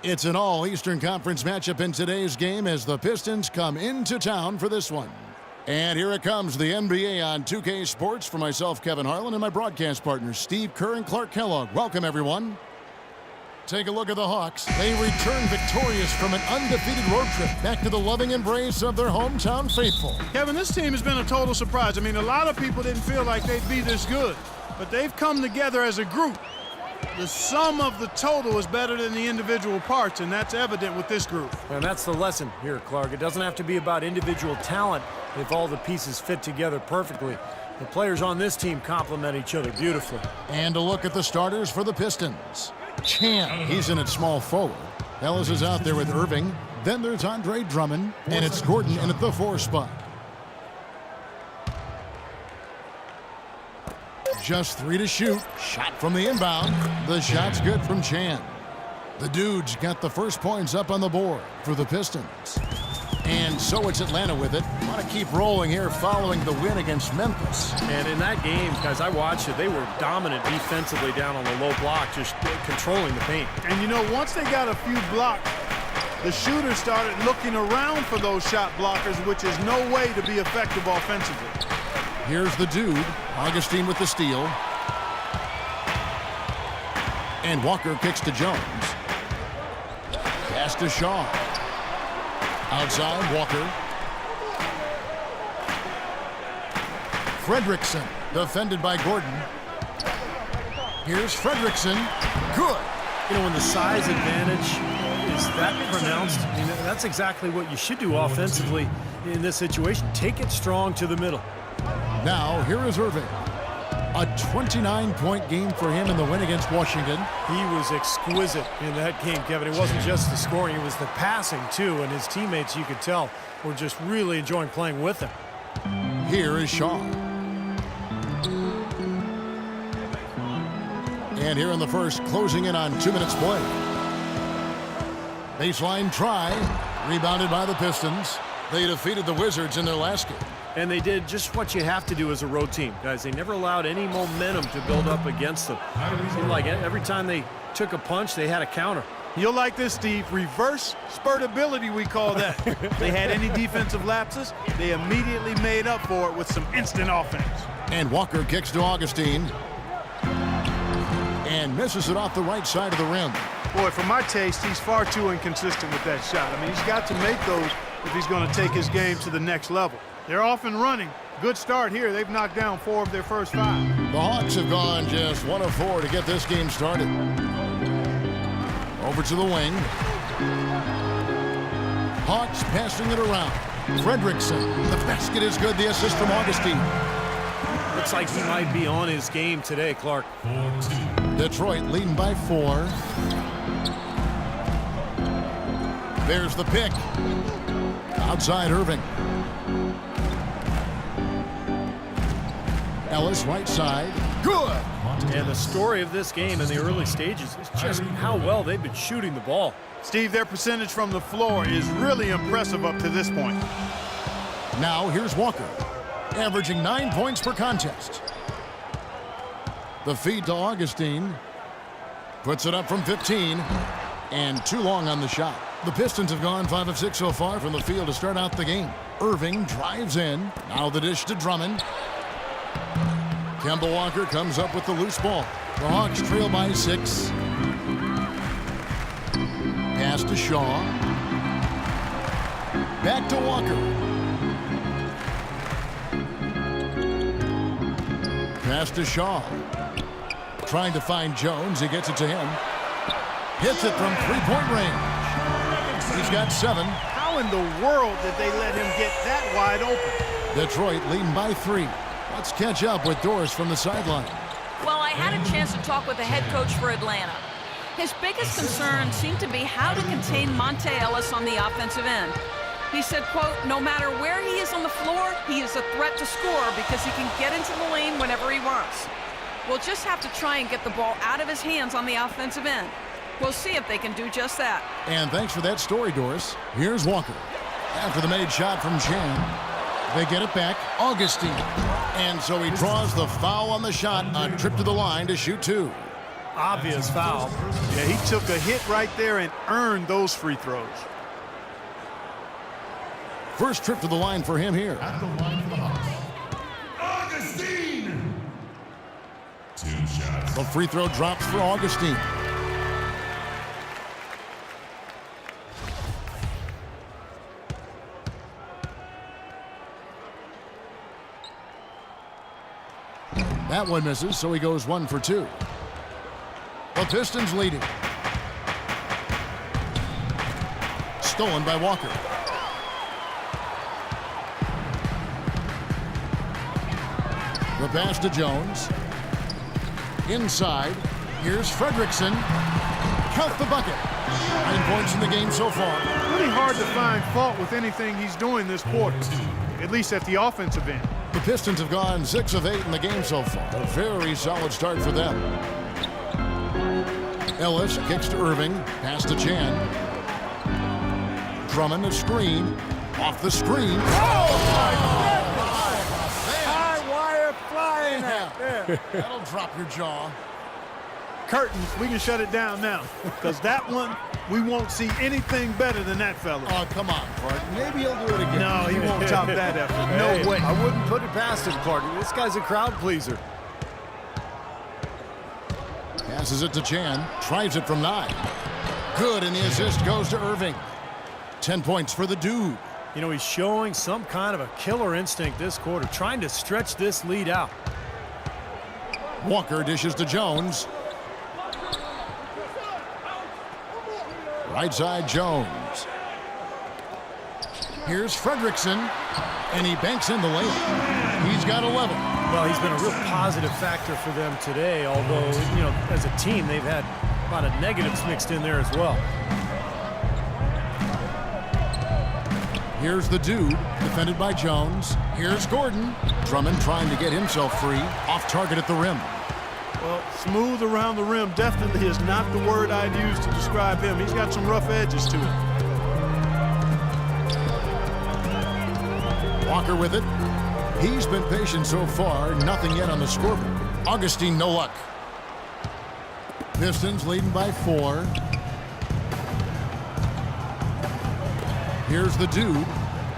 It's an all-Eastern Conference matchup in today's game as the Pistons come into town for this one. And here it comes, the NBA on 2K Sports for myself, Kevin Harlan, and my broadcast partners, Steve Kerr and Clark Kellogg. Welcome, everyone. Take a look at the Hawks. They return victorious from an undefeated road trip back to the loving embrace of their hometown faithful. Kevin, this team has been a total surprise. I mean, a lot of people didn't feel like they'd be this good, but they've come together as a group. The sum of the total is better than the individual parts, and that's evident with this group. And that's the lesson here, Clark. It doesn't have to be about individual talent if all the pieces fit together perfectly. The players on this team complement each other beautifully. And a look at the starters for the Pistons. Chan, he's in at small forward. Ellis is out there with Irving. Then there's Andre Drummond, and it's Gordon in at the 4 spot. Just 3 to shoot. Shot from the inbound. The shot's good from Chan. The Dudes got the first points up on the board for the Pistons. And so it's Atlanta with it. Want to keep rolling here following the win against Memphis. And in that game, guys, I watched it. They were dominant defensively down on the low block, just controlling the paint. And, you know, once they got a few blocks, the shooters started looking around for those shot blockers, which is no way to be effective offensively. Here's the Dude. Augustine with the steal. And Walker kicks to Jones. Pass to Shaw. Outside, Walker. Fredrickson, defended by Gordon. Here's Fredrickson. Good. You know, when the size advantage is that pronounced, I mean, that's exactly what you should do offensively in this situation. Take it strong to the middle. Now, here is Irving. A 29-point game for him in the win against Washington. He was exquisite in that game, Kevin. It wasn't just the scoring, it was the passing, too. And his teammates, you could tell, were just really enjoying playing with him. Here is Shaw. And here in the first, closing in on 2 minutes play. Baseline try. Rebounded by the Pistons. They defeated the Wizards in their last game. And they did just what you have to do as a road team, guys. They never allowed any momentum to build up against them. It seemed like every time they took a punch, they had a counter. You'll like this, Steve. Reverse spurtability, we call that. They had any defensive lapses, they immediately made up for it with some instant offense. And Walker kicks to Augustine. And misses it off the right side of the rim. Boy, for my taste, he's far too inconsistent with that shot. I mean, he's got to make those if he's going to take his game to the next level. They're off and running. Good start here. They've knocked down 4 of their first 5. The Hawks have gone just 1 of 4 to get this game started. Over to the wing. Hawks passing it around. Fredrickson. The basket is good. The assist from Augustine. Looks like he might be on his game today, Clark. Detroit leading by 4. There's the pick. Outside Irving. Ellis right side. Good. And the story of this game in the early stages is just how well they've been shooting the ball. Steve, their percentage from the floor is really impressive up to this point. Now here's Walker, averaging 9 points per contest. The feed to Augustine. Puts it up from 15. And too long on the shot. The Pistons have gone 5 of 6 so far from the field to start out the game. Irving drives in. Now the dish to Drummond. Kemba Walker comes up with the loose ball. The Hawks trail by 6. Pass to Shaw. Back to Walker. Pass to Shaw. Trying to find Jones. He gets it to him. Hits it from 3-point range. He's got 7. How in the world did they let him get that wide open? Detroit leading by 3. Let's catch up with Doris from the sideline. Well, I had a chance to talk with the head coach for Atlanta. His biggest concern seemed to be how to contain Monte Ellis on the offensive end. He said, quote, no matter where he is on the floor, he is a threat to score because he can get into the lane whenever he wants. We'll just have to try and get the ball out of his hands on the offensive end. We'll see if they can do just that. And thanks for that story, Doris. Here's Walker. After the made shot from Chan, they get it back. Augustine. And so he draws the foul on the shot, a trip to the line to shoot 2. obvious foul. Yeah, he took a hit right there and earned those free throws. First trip to the line for him here. At the line for the Hawks, Augustine. 2 shots. The free throw drops for Augustine. That one misses, so he goes 1 for 2. The Pistons leading. Stolen by Walker. The pass to Jones. Inside. Here's Fredrickson. Count the bucket. 9 points in the game so far. Really hard to find fault with anything he's doing this quarter, at least at the offensive end. The Pistons have gone 6 of 8 in the game so far. A very solid start for them. Ellis kicks to Irving. Pass to Chan. Drummond a screen. Off the screen. High wire flying out there. That'll drop your jaw. Curtains, we can shut it down now, because that one, we won't see anything better than that fella. Oh, come on, Clark. Maybe he'll do it again. No, he won't top that effort. No Hey, way. I wouldn't put it past him, Clark. This guy's a crowd pleaser. Passes it to Chan. Tries it from 9. Good, and the assist goes to Irving. 10 points for the dude. You know, he's showing some kind of a killer instinct this quarter, trying to stretch this lead out. Walker dishes to Jones. Right side, Jones. Here's Fredrickson, and he banks in the layup. He's got 11. Well, he's been a real positive factor for them today, although, you know, as a team, they've had a lot of negatives mixed in there as well. Here's the dude, defended by Jones. Here's Gordon. Drummond trying to get himself free. Off target at the rim. Well, smooth around the rim definitely is not the word I'd use to describe him. He's got some rough edges to him. Walker with it. He's been patient so far. Nothing yet on the scoreboard. Augustine, no luck. Pistons leading by 4. Here's the dude.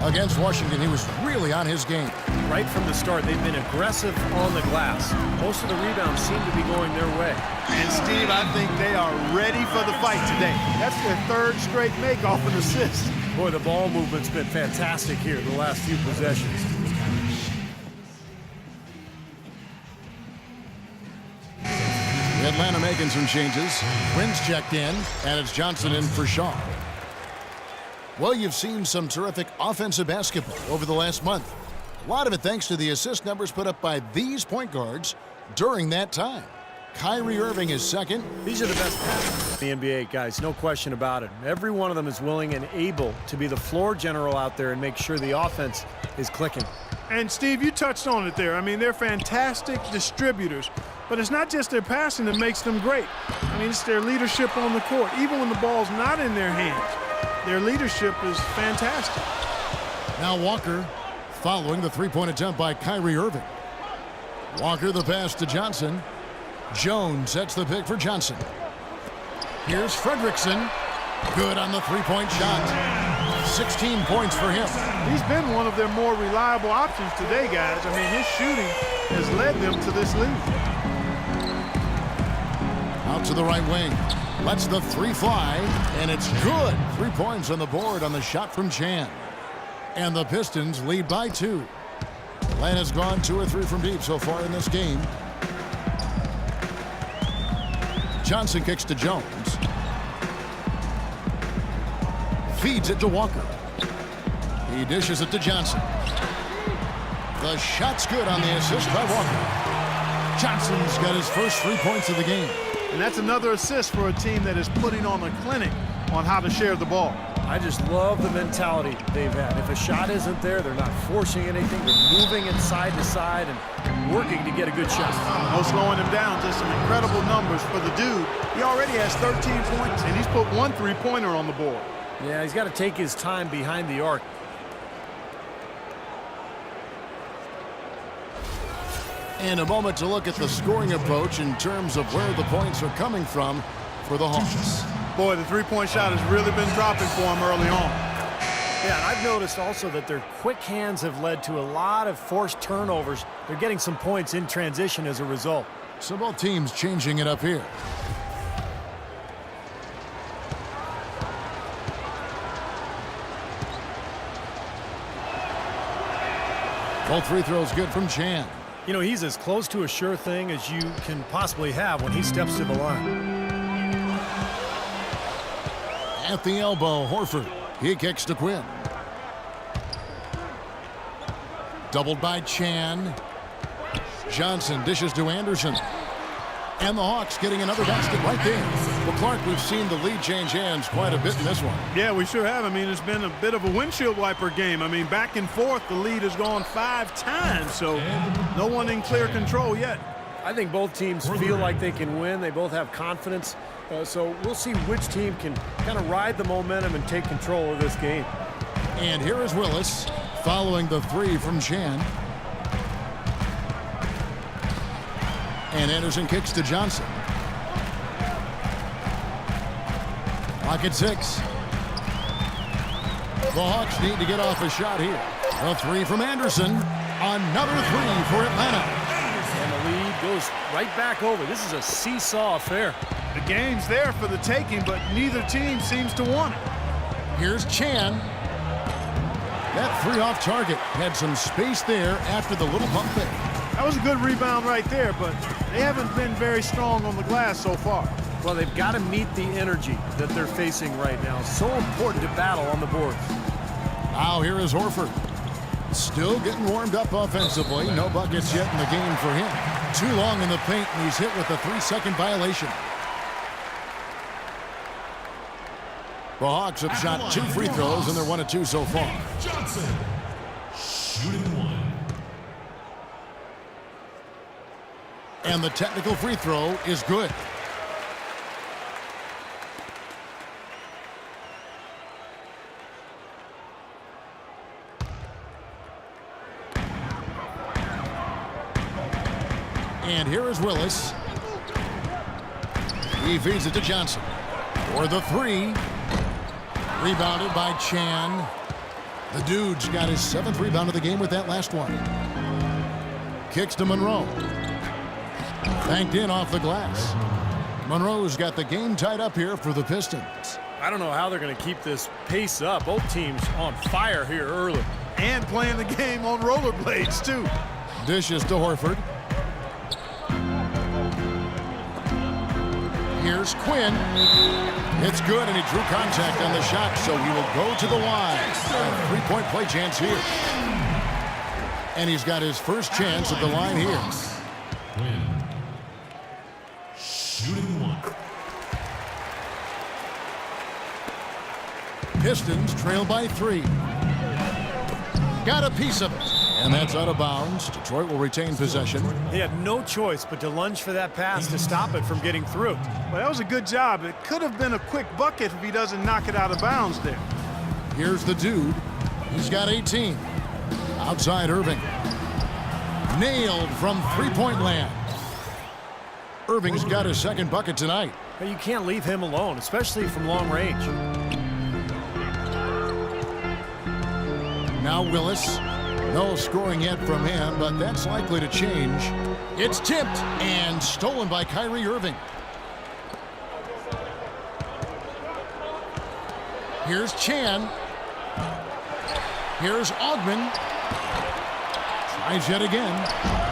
Against Washington, he was really on his game. Right from the start, they've been aggressive on the glass. Most of the rebounds seem to be going their way. And, Steve, I think they are ready for the fight today. That's their 3rd straight make off an assist. Boy, the ball movement's been fantastic here the last few possessions. Atlanta making some changes. Prince checked in, and it's Johnson in for Shaw. Well, you've seen some terrific offensive basketball over the last month. A lot of it thanks to the assist numbers put up by these point guards during that time. Kyrie Irving is second. These are the best passers in the NBA, guys, no question about it. Every one of them is willing and able to be the floor general out there and make sure the offense is clicking. And, Steve, you touched on it there. I mean, they're fantastic distributors. But it's not just their passing that makes them great. I mean, it's their leadership on the court. Even when the ball's not in their hands, their leadership is fantastic. Now Walker following the three-point attempt by Kyrie Irving. Walker the pass to Johnson. Jones sets the pick for Johnson. Here's Fredrickson. Good on the three-point shot. 16 points for him. He's been one of their more reliable options today, guys. I mean, his shooting has led them to this lead. Out to the right wing. Lets the 3 fly, and it's good. 3 points on the board on the shot from Chan. And the Pistons lead by 2. Atlanta's gone 2 or 3 from deep so far in this game. Johnson kicks to Jones. Feeds it to Walker. He dishes it to Johnson. The shot's good on the assist by Walker. Johnson's got his first 3 points of the game. And that's another assist for a team that is putting on a clinic on how to share the ball. I just love the mentality they've had. If a shot isn't there, they're not forcing anything. They're moving it side to side and working to get a good shot. No slowing him down. Just some incredible numbers for the dude. He already has 13 points, and he's put 1 3-pointer on the board. Yeah, he's got to take his time behind the arc. And a moment to look at the scoring approach in terms of where the points are coming from for the Hawks. Boy, the three-point shot has really been dropping for them early on. Yeah, and I've noticed also that their quick hands have led to a lot of forced turnovers. They're getting some points in transition as a result. So both teams changing it up here. Both free throws good from Chan. You know, he's as close to a sure thing as you can possibly have when he steps to the line. At the elbow, Horford. He kicks to Quinn. Doubled by Chan. Johnson dishes to Anderson. And the Hawks getting another basket right there. Well, Clark, we've seen the lead change hands quite a bit in this one. Yeah, we sure have. I mean, it's been a bit of a windshield wiper game. I mean, back and forth, the lead has gone 5 times, so no one in clear control yet. I think both teams feel like they can win. They both have confidence. So we'll see which team can kind of ride the momentum and take control of this game. And here is Willis following the three from Chan. And Anderson kicks to Johnson. Clock at 6. The Hawks need to get off a shot here. A three from Anderson. Another three for Atlanta. And the lead goes right back over. This is a seesaw affair. The game's there for the taking, but neither team seems to want it. Here's Chan. That three off target. Had some space there after the little pump fake. That was a good rebound right there, but they haven't been very strong on the glass so far. Well, they've got to meet the energy that they're facing right now. So important to battle on the boards. Now here is Horford. Still getting warmed up offensively. No buckets yet in the game for him. Too long in the paint, and he's hit with a 3-second violation. The Hawks have shot 2 free throws, and they're 1 of 2 so far. Johnson shooting 1. And the technical free throw is good. And here is Willis. He feeds it to Johnson. For the three. Rebounded by Chan. The dude's got his 7th rebound of the game with that last one. Kicks to Monroe. Banked in off the glass. Monroe's got the game tied up here for the Pistons. I don't know how they're going to keep this pace up. Both teams on fire here early. And playing the game on rollerblades, too. Dishes to Horford. Here's Quinn. It's good, and he drew contact on the shot, so he will go to the line. A three-point play chance here. And he's got his first chance at the line here. Win. Shooting 1. Pistons trail by 3. Got a piece of it. And that's out of bounds. Detroit will retain possession. They had no choice but to lunge for that pass to stop it from getting through. Well, that was a good job. It could have been a quick bucket if he doesn't knock it out of bounds there. Here's the dude. He's got 18. Outside Irving. Nailed from three-point land. Irving's got his 2nd bucket tonight. But you can't leave him alone, especially from long range. Now Willis. No scoring yet from him, but that's likely to change. It's tipped and stolen by Kyrie Irving. Here's Chan. Here's Augman. Tries yet again.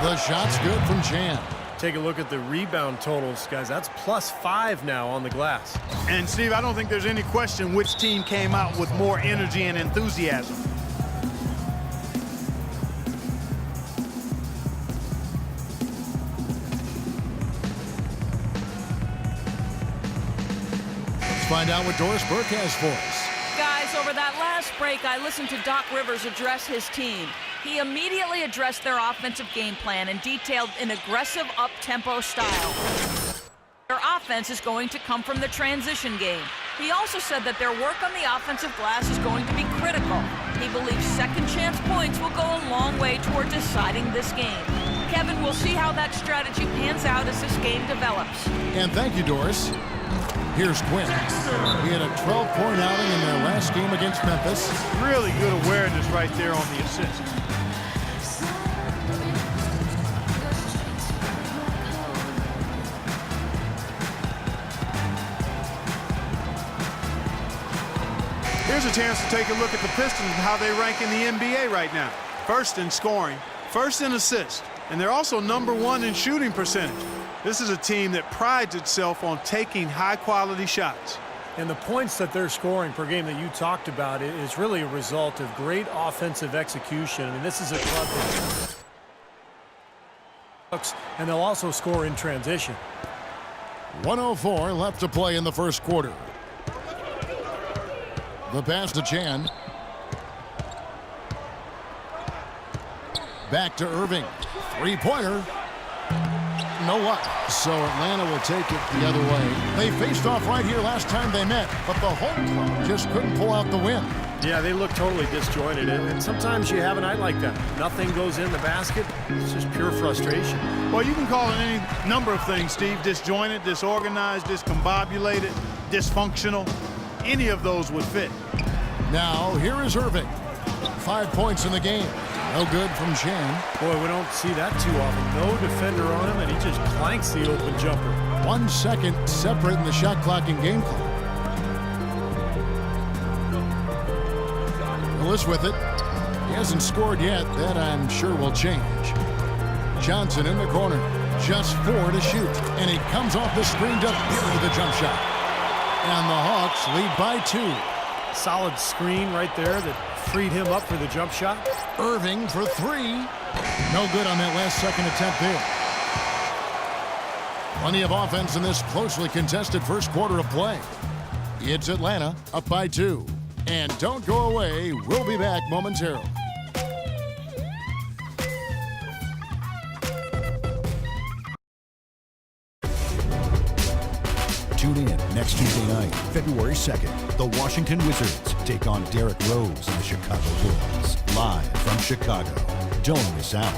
The shot's good from Chan. Take a look at the rebound totals, guys. That's +5 now on the glass. And, Steve, I don't think there's any question which team came out with more energy and enthusiasm. Find out what Doris Burke has for us. Guys, over that last break, I listened to Doc Rivers address his team. He immediately addressed their offensive game plan and detailed an aggressive up-tempo style. Their offense is going to come from the transition game. He also said that their work on the offensive glass is going to be critical. He believes second chance points will go a long way toward deciding this game. Kevin, we'll see how that strategy pans out as this game develops. And thank you, Doris. Here's Quinn. He had a 12-point outing in their last game against Memphis. Really good awareness right there on the assist. Here's a chance to take a look at the Pistons and how they rank in the NBA right now. First in scoring, first in assists, and they're also #1 in shooting percentage. This is a team that prides itself on taking high-quality shots. And the points that they're scoring per game that you talked about is really a result of great offensive execution. I mean, this is a club that and they'll also score in transition. 1:04 left to play in the first quarter. The pass to Chan. Back to Irving. Three-pointer. No luck. So Atlanta will take it the other way. They faced off right here last time they met, but the home club just couldn't pull out the win. Yeah, they look totally disjointed, and sometimes you have a night like that. Nothing goes in the basket. It's just pure frustration. Well, you can call it any number of things, Steve. Disjointed, disorganized, discombobulated, dysfunctional. Any of those would fit. Now, here is Irving. 5 points in the game. No good from Chan. Boy, we don't see that too often. No defender on him, and he just clanks the open jumper. 1 second separating the shot clock and game clock. Willis with it. He hasn't scored yet. That, I'm sure, will change. Johnson in the corner. Just 4 to shoot. And he comes off the screen to with a jump shot. And the Hawks lead by 2. Solid screen right there that freed him up for the jump shot. Irving for 3. No good on that last second attempt there. Plenty of offense in this closely contested first quarter of play. It's Atlanta up by 2. And don't go away. We'll be back momentarily. Tune in next Tuesday night, February 2nd. The Washington Wizards take on Derrick Rose and the Chicago Bulls. Live from Chicago. Don't miss out.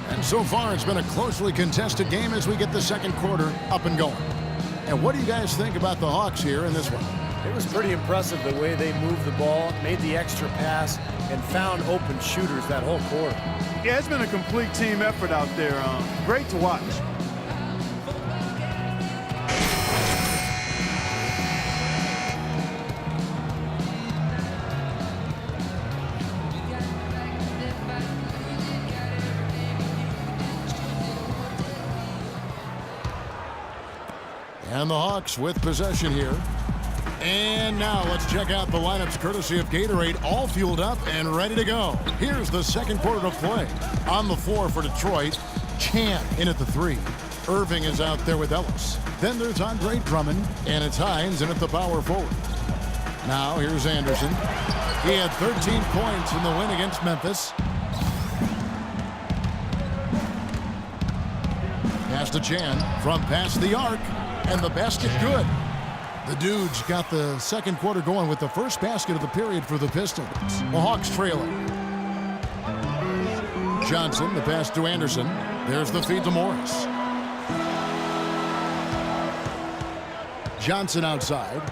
And so far, it's been a closely contested game as we get the second quarter up and going. And what do you guys think about the Hawks here in this one? It was pretty impressive the way they moved the ball, made the extra pass, and found open shooters that whole quarter. Yeah, it's been a complete team effort out there. Great to watch. And the Hawks with possession here. And now let's check out the lineups courtesy of Gatorade, all fueled up and ready to go. Here's the second quarter of play. On the floor for Detroit, Chan in at the 3. Irving is out there with Ellis. Then there's Andre Drummond, and it's Hines in at the power forward. Now here's Anderson. He had 13 points in the win against Memphis. Pass to Chan from past the arc, and the basket good. The Dudes got the second quarter going with the first basket of the period for the Pistons. The Hawks trailing. Johnson, the pass to Anderson. There's the feed to Morris. Johnson outside.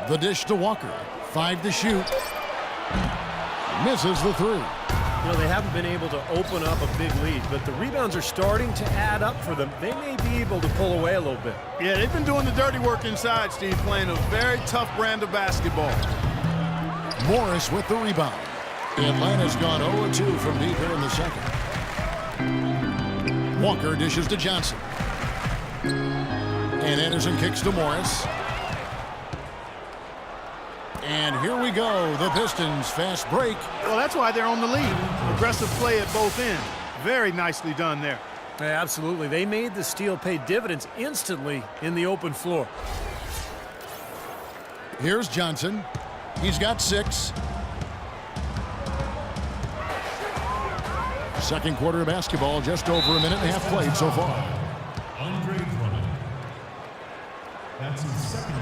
The dish to Walker. 5 to shoot. Misses the 3. You know, they haven't been able to open up a big lead, but the rebounds are starting to add up for them. They may be able to pull away a little bit. Yeah, they've been doing the dirty work inside, Steve, playing a very tough brand of basketball. Morris with the rebound. Atlanta's gone 0-2 from deep here in the second. Walker dishes to Johnson. And Anderson kicks to Morris. And here we go, the Pistons fast break. Well, that's why they're on the lead. Aggressive play at both ends. Very nicely done there. Yeah, absolutely. They made the steal pay dividends instantly in the open floor. Here's Johnson. He's got 6. Second quarter of basketball, just over a minute and a half played so far. Andre Drummond. That's his second.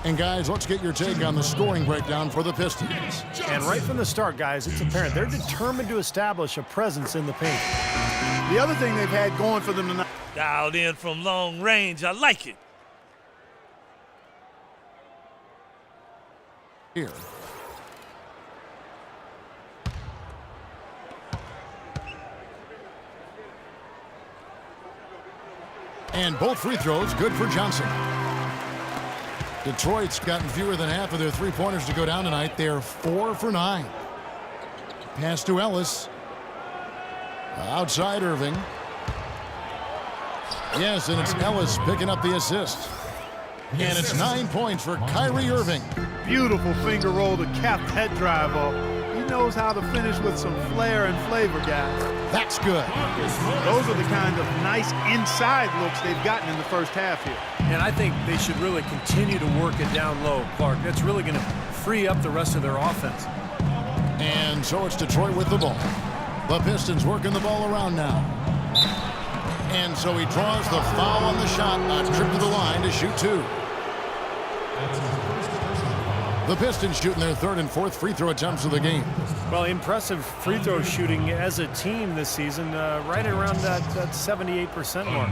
And guys, let's get your take on the scoring breakdown for the Pistons. And right from the start, guys, it's apparent they're determined to establish a presence in the paint. The other thing they've had going for them tonight. Dialed in from long range. I like it. Here. And both free throws good for Johnson. Detroit's gotten fewer than half of their three-pointers to go down tonight. They're 4 for 9. Pass to Ellis. Outside Irving. Yes, and it's Ellis picking up the assist. And it's 9 points for Kyrie Irving. Beautiful finger roll to cap that drive off. He knows how to finish with some flair and flavor, guys. That's good. Those are the kind of nice inside looks they've gotten in the first half here. And I think they should really continue to work it down low, Clark. That's really going to free up the rest of their offense. And so it's Detroit with the ball. The Pistons working the ball around now. And so he draws the foul on the shot, a trip to the line to shoot 2. The Pistons shooting their third and fourth free throw attempts of the game. Well, impressive free throw shooting as a team this season, right around that 78% mark.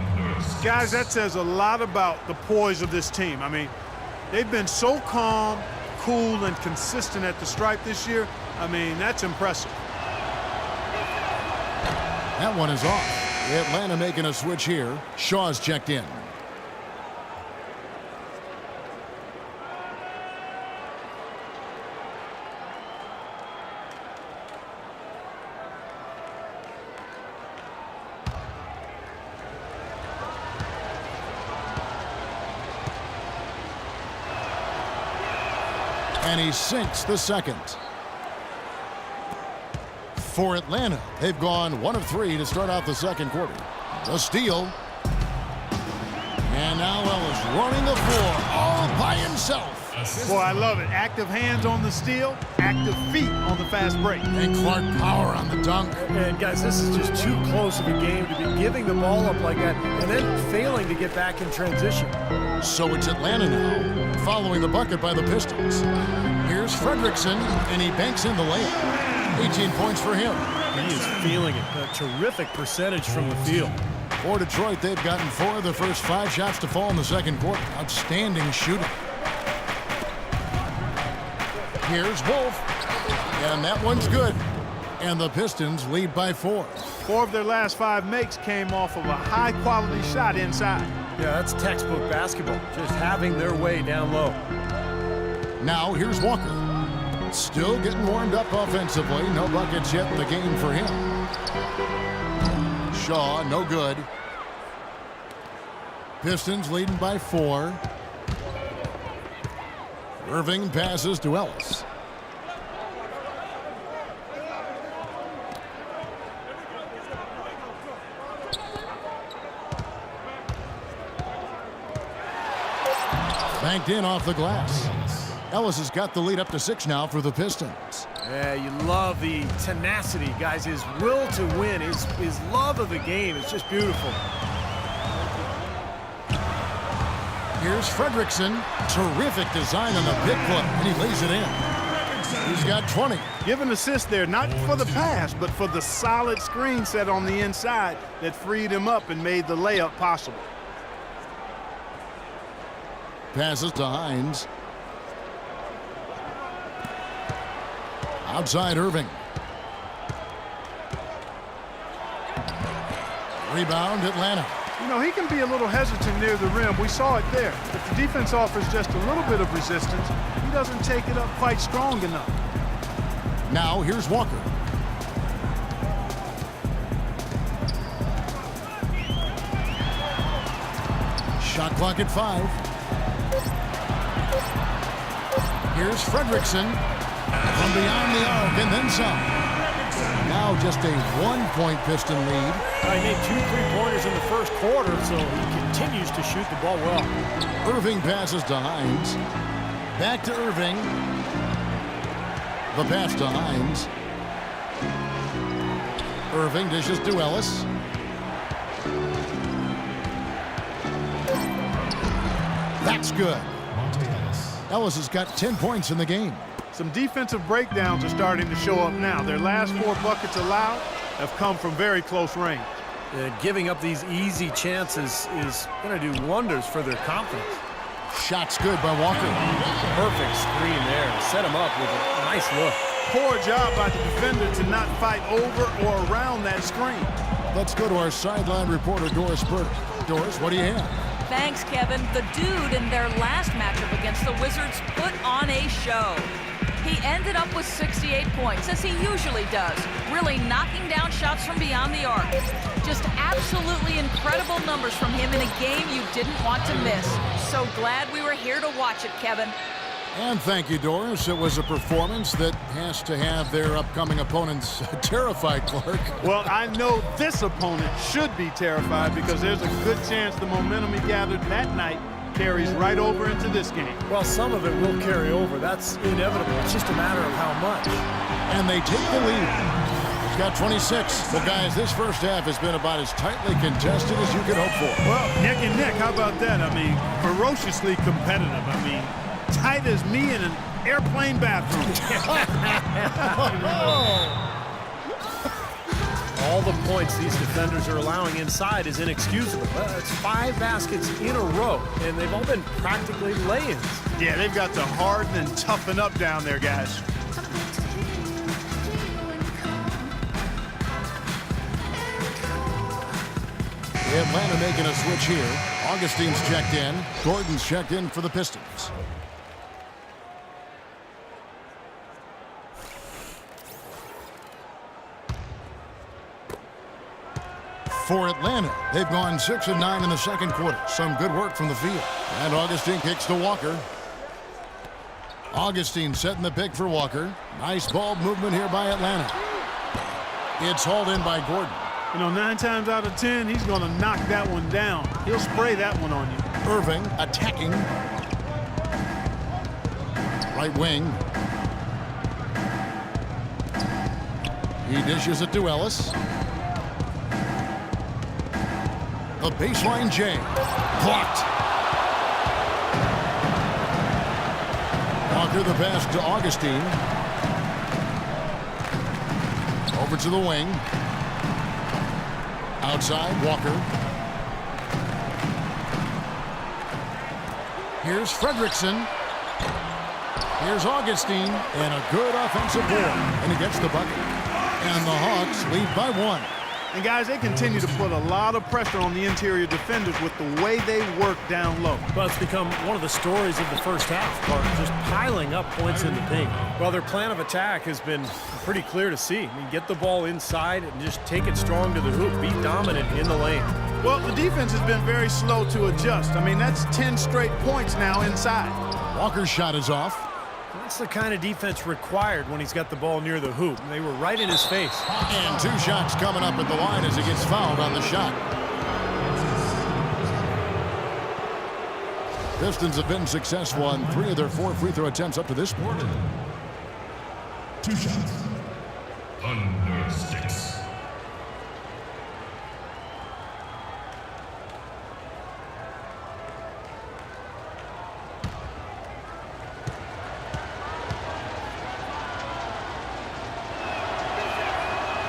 Guys, that says a lot about the poise of this team. I mean, they've been so calm, cool, and consistent at the stripe this year. I mean, that's impressive. That one is off. Atlanta making a switch here. Shaw's checked in. And he sinks the second. For Atlanta, they've gone 1 of 3 to start out the second quarter. The steal. And now Ellis running the floor all by himself. Boy, I love it. Active hands on the steal, active feet on the fast break. And Clark power on the dunk. And guys, this is just too close of a game to be giving the ball up like that and then failing to get back in transition. So it's Atlanta now, following the bucket by the Pistons. Here's Fredrickson, and he banks in the layup. 18 points for him. He is feeling it. A terrific percentage from the field. For Detroit, they've gotten 4 of their first 5 shots to fall in the second quarter. Outstanding shooting. Here's Wolf, and that one's good. And the Pistons lead by 4. 4 of their last 5 makes came off of a high-quality shot inside. Yeah, that's textbook basketball, just having their way down low. Now here's Walker. Still getting warmed up offensively. No buckets yet in the game for him. Shaw, no good. Pistons leading by 4. Irving passes to Ellis. Banked in off the glass. Ellis has got the lead up to 6 now for the Pistons. Yeah, you love the tenacity, guys. His will to win, his love of the game is just beautiful. Here's Fredrickson. Terrific design on the pick foot, and he lays it in. He's got 20. Give an assist there, not for the pass, but for the solid screen set on the inside that freed him up and made the layup possible. Passes to Hines. Outside Irving. Rebound Atlanta. You know, he can be a little hesitant near the rim. We saw it there. If the defense offers just a little bit of resistance, he doesn't take it up quite strong enough. Now here's Walker. Shot clock at 5. Here's Fredrickson from beyond the arc and then some. Now just a 1-point Piston lead. He made 2 3-pointers in the first quarter, so he continues to shoot the ball well. Irving passes to Hines. Back to Irving. The pass to Hines. Irving dishes to Ellis. That's good. Ellis has got 10 points in the game. Some defensive breakdowns are starting to show up now. Their last 4 buckets allowed have come from very close range. Giving up these easy chances is going to do wonders for their confidence. Shot's good by Walker. Perfect screen there. Set him up with a nice look. Poor job by the defender to not fight over or around that screen. Let's go to our sideline reporter, Doris Burke. Doris, what do you have? Thanks, Kevin. The dude in their last matchup against the Wizards put on a show. He ended up with 68 points, as he usually does, really knocking down shots from beyond the arc. Just absolutely incredible numbers from him in a game you didn't want to miss. So glad we were here to watch it, Kevin. And thank you, Doris. It was a performance that has to have their upcoming opponents terrified, Clark. Well, I know this opponent should be terrified because there's a good chance the momentum he gathered that night carries right over into this game. Well, some of it will carry over. That's inevitable. It's just a matter of how much. And they take the lead. He's got 26. Well, guys, this first half has been about as tightly contested as you could hope for. Well, neck and neck, how about that? I mean, ferociously competitive. I mean, tight as me in an airplane bathroom. All the points these defenders are allowing inside is inexcusable. It's 5 baskets in a row, and they've all been practically lay-ins. Yeah, they've got to harden and toughen up down there, guys. Atlanta making a switch here. Augustine's checked in. Gordon's checked in for the Pistons. For Atlanta, they've gone 6 of 9 in the second quarter. Some good work from the field. And Augustine kicks to Walker. Augustine setting the pick for Walker. Nice ball movement here by Atlanta. It's hauled in by Gordon. You know, 9 times out of 10, he's going to knock that one down. He'll spray that one on you. Irving attacking. Right wing. He dishes it to Ellis. The baseline J. Blocked. Walker the pass to Augustine. Over to the wing. Outside, Walker. Here's Fredrickson. Here's Augustine. And a good offensive board. And he gets the bucket. And the Hawks lead by 1. And guys, they continue to put a lot of pressure on the interior defenders with the way they work down low. Well, it's become one of the stories of the first half, Clark, just piling up points in the paint. Well, their plan of attack has been pretty clear to see. I mean, get the ball inside and just take it strong to the hoop. Be dominant in the lane. Well, the defense has been very slow to adjust. I mean, that's 10 straight points now inside. Walker's shot is off. That's the kind of defense required when he's got the ball near the hoop. They were right in his face. And 2 shots coming up at the line as he gets fouled on the shot. Pistons have been successful on 3 of their 4 free throw attempts up to this point. 2 shots. Under 6.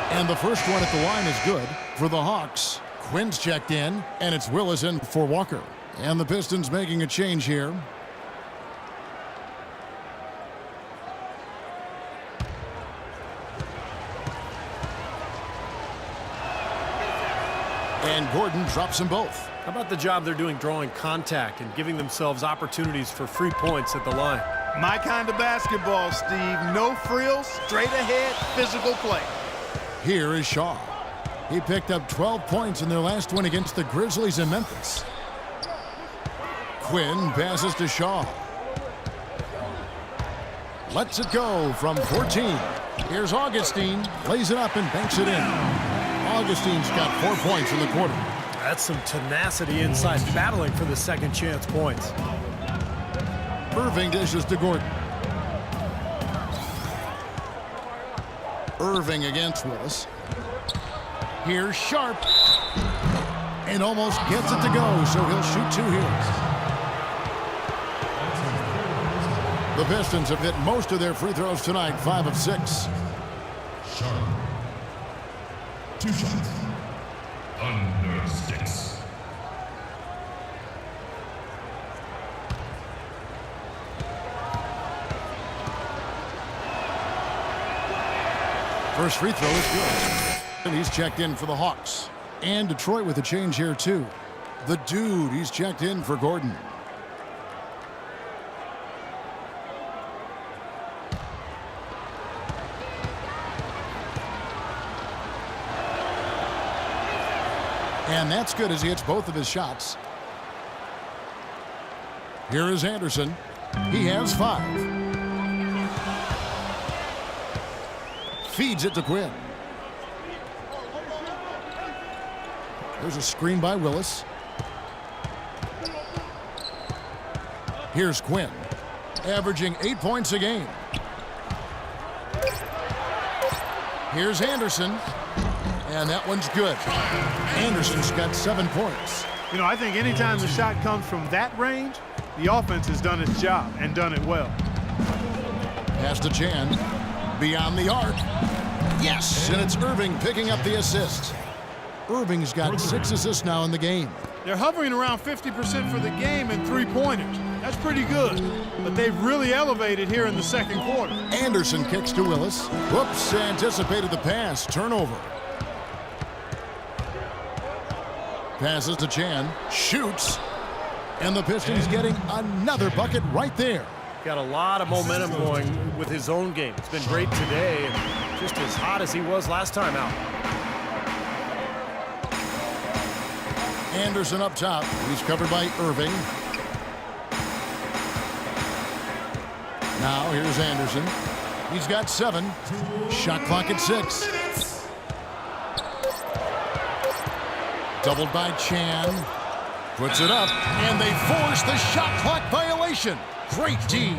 And the first one at the line is good for the Hawks. Quinn's checked in, and it's Willis in for Walker. And the Pistons making a change here. And Gordon drops them both. How about the job they're doing drawing contact and giving themselves opportunities for free points at the line? My kind of basketball, Steve. No frills, straight ahead, physical play. Here is Shaw. He picked up 12 points in their last win against the Grizzlies in Memphis. Quinn passes to Shaw. Lets it go from 14. Here's Augustine. Lays it up and banks it in. Augustine's got 4 points in the quarter. That's some tenacity inside, battling for the second chance points. Irving dishes to Gordon. Irving against Willis. Here's Sharp. And almost gets it to go, so he'll shoot 2 here. The Pistons have hit most of their free throws tonight, 5 of 6. Sharp. 2 shots. Under 6. First free throw is good. And he's checked in for the Hawks. And Detroit with a change here, too. The Dude, he's checked in for Gordon. And that's good as he hits both of his shots. Here is Anderson. He has 5. Feeds it to Quinn. There's a screen by Willis. Here's Quinn, averaging 8 points a game. Here's Anderson, and that one's good. Anderson's got 7 points. You know, I think anytime the shot comes from that range, the offense has done its job and done it well. Pass to Chan, beyond the arc. Yes, and it's Irving picking up the assist. Irving's got 6 assists now in the game. They're hovering around 50% for the game in 3-pointers. That's pretty good, but they've really elevated here in the second quarter. Anderson kicks to Willis. Whoops, anticipated the pass. Turnover. Passes to Chan. Shoots. And the Pistons getting another bucket right there. Got a lot of momentum going with his own game. It's been great today and just as hot as he was last time out. Anderson up top. He's covered by Irving. Now here's Anderson. He's got 7. Shot clock at 6. Doubled by Chan. Puts it up, and they force the shot clock violation. Great team.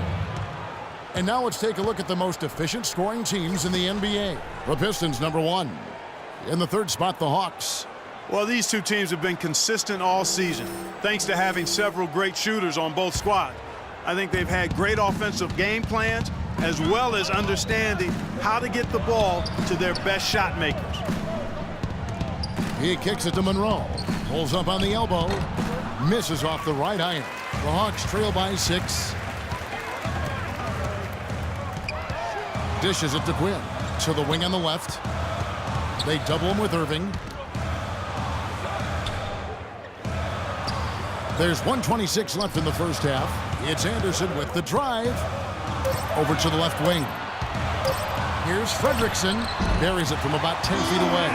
And now let's take a look at the most efficient scoring teams in the NBA. The Pistons, number 1. In the 3rd spot, the Hawks. Well, these two teams have been consistent all season, thanks to having several great shooters on both squads. I think they've had great offensive game plans, as well as understanding how to get the ball to their best shot makers. He kicks it to Monroe. Pulls up on the elbow. Misses off the right iron. The Hawks trail by 6. Dishes it to Quinn. To the wing on the left. They double him with Irving. There's 1:26 left in the first half. It's Anderson with the drive. Over to the left wing. Here's Fredrickson. Buries it from about 10 feet away.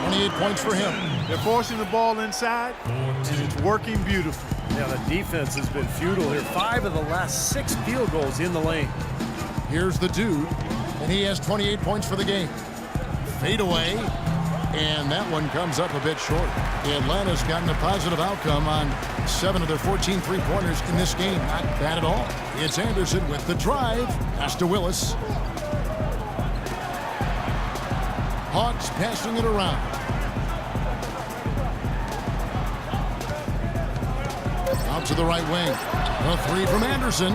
28 points for him. They're forcing the ball inside, and it's working beautifully. Yeah, the defense has been futile here. 5 of the last 6 field goals in the lane. Here's the Dude, and he has 28 points for the game. Fade away, and that one comes up a bit short. Atlanta's gotten a positive outcome on 7 of their 14 three-pointers in this game. Not bad at all. It's Anderson with the drive. Pass to Willis. Hawks passing it around. Out to the right wing. A 3 from Anderson.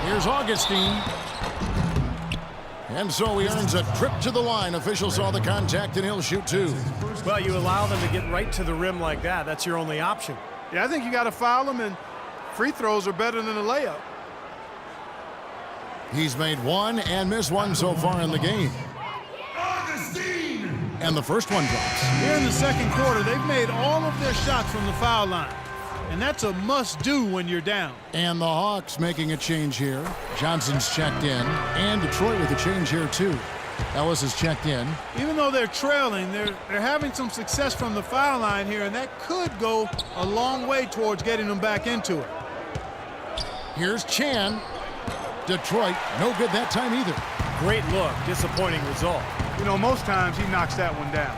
Here's Augustine. And so he earns a trip to the line. Official saw the contact, and he'll shoot 2. Well, you allow them to get right to the rim like that. That's your only option. Yeah, I think you got to foul them, and free throws are better than a layup. He's made 1 and missed 1 so far in the game. And the first one drops. Here in the second quarter, they've made all of their shots from the foul line. And that's a must-do when you're down. And the Hawks making a change here. Johnson's checked in. And Detroit with a change here, too. Ellis is checked in. Even though they're trailing, they're having some success from the foul line here, and that could go a long way towards getting them back into it. Here's Chan. Detroit, no good that time either. Great look, disappointing result. You know, most times he knocks that one down.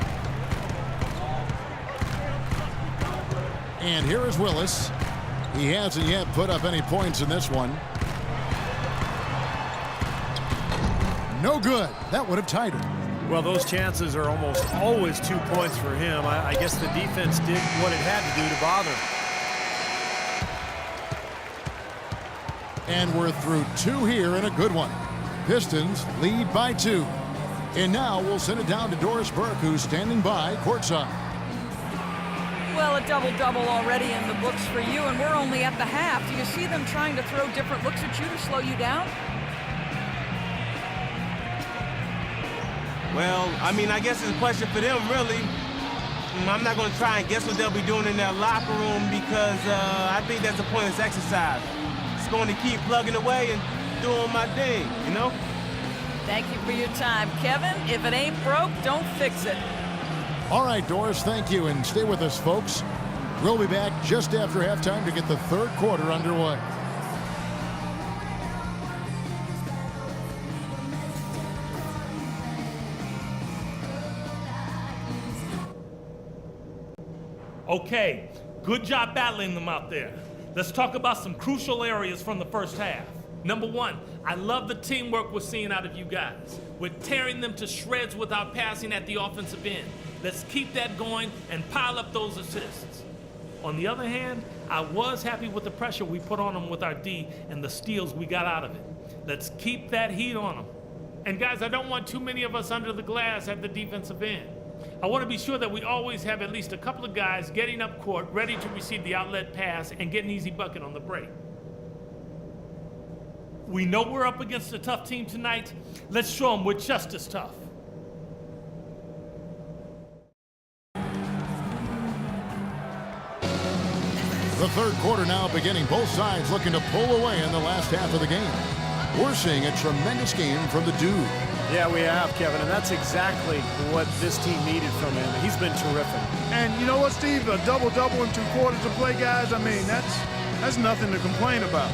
And here is Willis. He hasn't yet put up any points in this one. No good. That would have tied it. Well, those chances are almost always 2 points for him. I guess the defense did what it had to do to bother him. And we're through 2 here and a good one. Pistons lead by 2. And now we'll send it down to Doris Burke, who's standing by courtside. Well, a double-double already in the books for you, and we're only at the half. Do you see them trying to throw different looks at you to slow you down? Well, I mean, I guess it's a question for them, really. I'm not going to try and guess what they'll be doing in their locker room because I think that's a pointless exercise. It's going to keep plugging away and doing my thing, you know? Thank you for your time, Kevin. If it ain't broke, don't fix it. All right, Doris, thank you, and stay with us, folks. We'll be back just after halftime to get the third quarter underway. Okay, good job battling them out there. Let's talk about some crucial areas from the first half. Number 1, I love the teamwork we're seeing out of you guys. We're tearing them to shreds without passing at the offensive end. Let's keep that going and pile up those assists. On the other hand, I was happy with the pressure we put on them with our D and the steals we got out of it. Let's keep that heat on them. And guys, I don't want too many of us under the glass at the defensive end. I want to be sure that we always have at least a couple of guys getting up court, ready to receive the outlet pass and get an easy bucket on the break. We know we're up against a tough team tonight. Let's show them we're just as tough. The third quarter now beginning. Both sides looking to pull away in the last half of the game. We're seeing a tremendous game from the dude. Yeah, we have, Kevin, and that's exactly what this team needed from him. He's been terrific. And you know what, Steve? A double-double in 2 quarters of play, guys, I mean, that's nothing to complain about.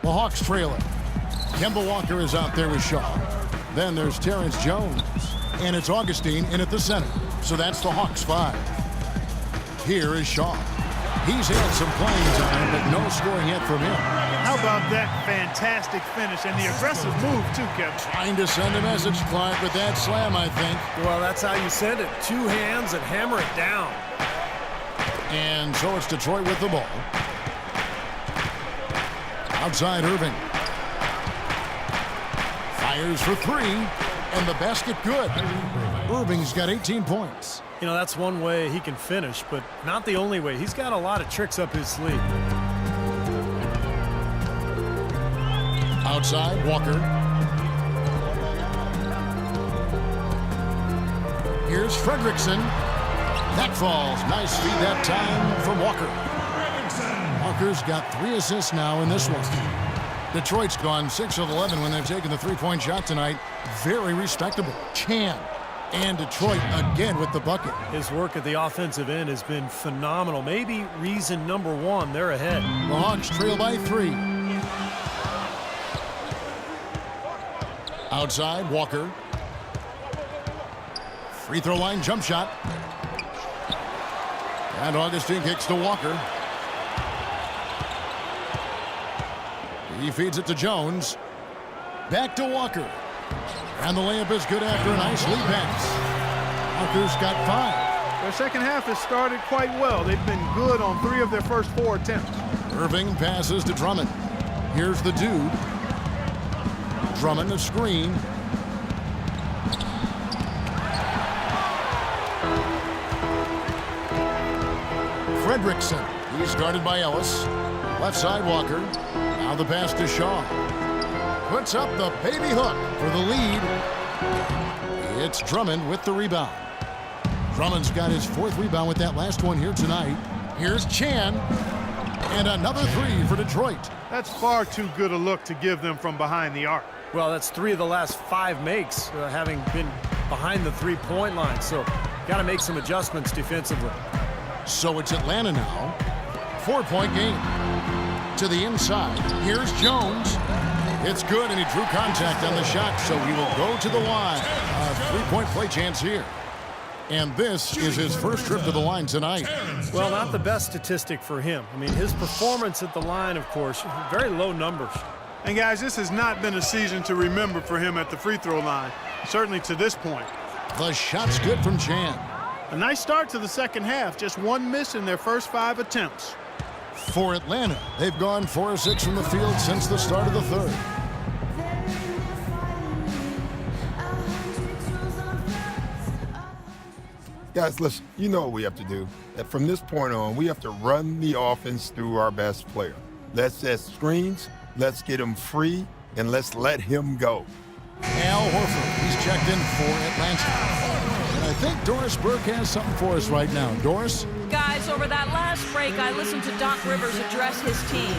The Hawks trail it. Kemba Walker is out there with Shaw. Then there's Terrence Jones. And it's Augustine in at the center. So that's the Hawks 5. Here is Shaw. He's had some playing time, but no scoring yet from him. How about that fantastic finish and the aggressive move, too, Kevin? Trying to send a message, Clark, with that slam, I think. Well, that's how you send it. 2 hands and hammer it down. And so it's Detroit with the ball. Outside Irving. Fires for 3, and the basket good. Irving's got 18 points. You know, that's one way he can finish, but not the only way. He's got a lot of tricks up his sleeve. Outside, Walker. Here's Fredrickson. That falls. Nice feed that time from Walker. Walker's got 3 assists now in this one. Detroit's gone 6 of 11 when they've taken the three-point shot tonight. Very respectable. Chan. And Detroit again with the bucket. His work at the offensive end has been phenomenal. Maybe reason number 1, they're ahead. The Hawks trail by 3. Outside, Walker. Free throw line jump shot. And Augustine kicks to Walker. He feeds it to Jones. Back to Walker. And the layup is good after a nice lead pass. Walker's got 5. Their second half has started quite well. They've been good on 3 of their first 4 attempts. Irving passes to Drummond. Here's the dude. Drummond a screen. Fredrickson. He's guarded by Ellis. Left side Walker. Now the pass to Shaw. Puts up the baby hook for the lead. It's Drummond with the rebound. Drummond's got his 4th rebound with that last one here tonight. Here's Chan. And another 3 for Detroit. That's far too good a look to give them from behind the arc. Well, that's 3 of the last 5 makes, having been behind the 3-point line. So Got to make some adjustments defensively. So it's Atlanta now. 4-point game. To the inside. Here's Jones. It's good, and he drew contact on the shot, so he will go to the line. A 3-point play chance here. And this is his first trip to the line tonight. Well, not the best statistic for him. I mean, his performance at the line, of course, very low numbers. And guys, this has not been a season to remember for him at the free throw line, certainly to this point. The shot's good from Chan. A nice start to the second half, just one miss in their first 5 attempts. For Atlanta, they've gone 4 of 6 from the field since the start of the third. Guys, listen, you know what we have to do. That from this point on, we have to run the offense through our best player. Let's set screens, let's get him free, and let's let him go. Al Horford, he's checked in for Atlanta. And I think Doris Burke has something for us right now. Doris? Guys, over that last break, I listened to Doc Rivers address his team.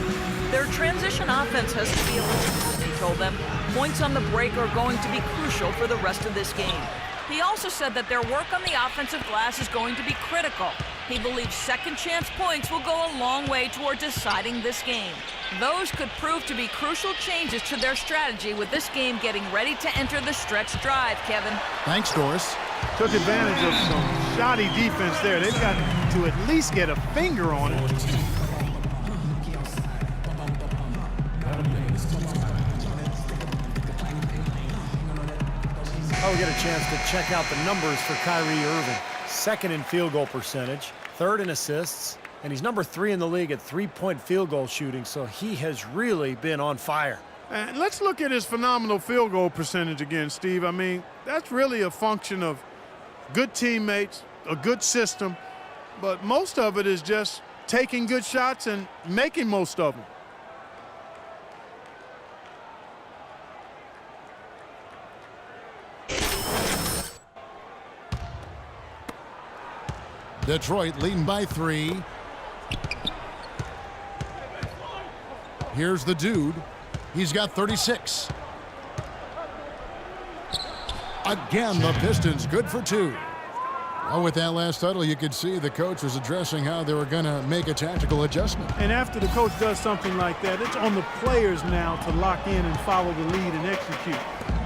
Their transition offense has to be elite, he told them. Points on the break are going to be crucial for the rest of this game. He also said that their work on the offensive glass is going to be critical. He believes second chance points will go a long way toward deciding this game. Those could prove to be crucial changes to their strategy with this game getting ready to enter the stretch drive, Kevin. Thanks, Doris. Took advantage of some shoddy defense there. They've got to at least get a finger on it. Oh, we get a chance to check out the numbers for Kyrie Irving. Second in field goal percentage, third in assists, and he's number 3 in the league at 3-point field goal shooting, so he has really been on fire. And let's look at his phenomenal field goal percentage again, Steve. I mean, that's really a function of good teammates, a good system, but most of it is just taking good shots and making most of them. Detroit leading by 3. Here's the dude. He's got 36. Again, the Pistons good for 2. Oh, with that last title, you could see the coach was addressing how they were going to make a tactical adjustment. And after the coach does something like that, it's on the players now to lock in and follow the lead and execute.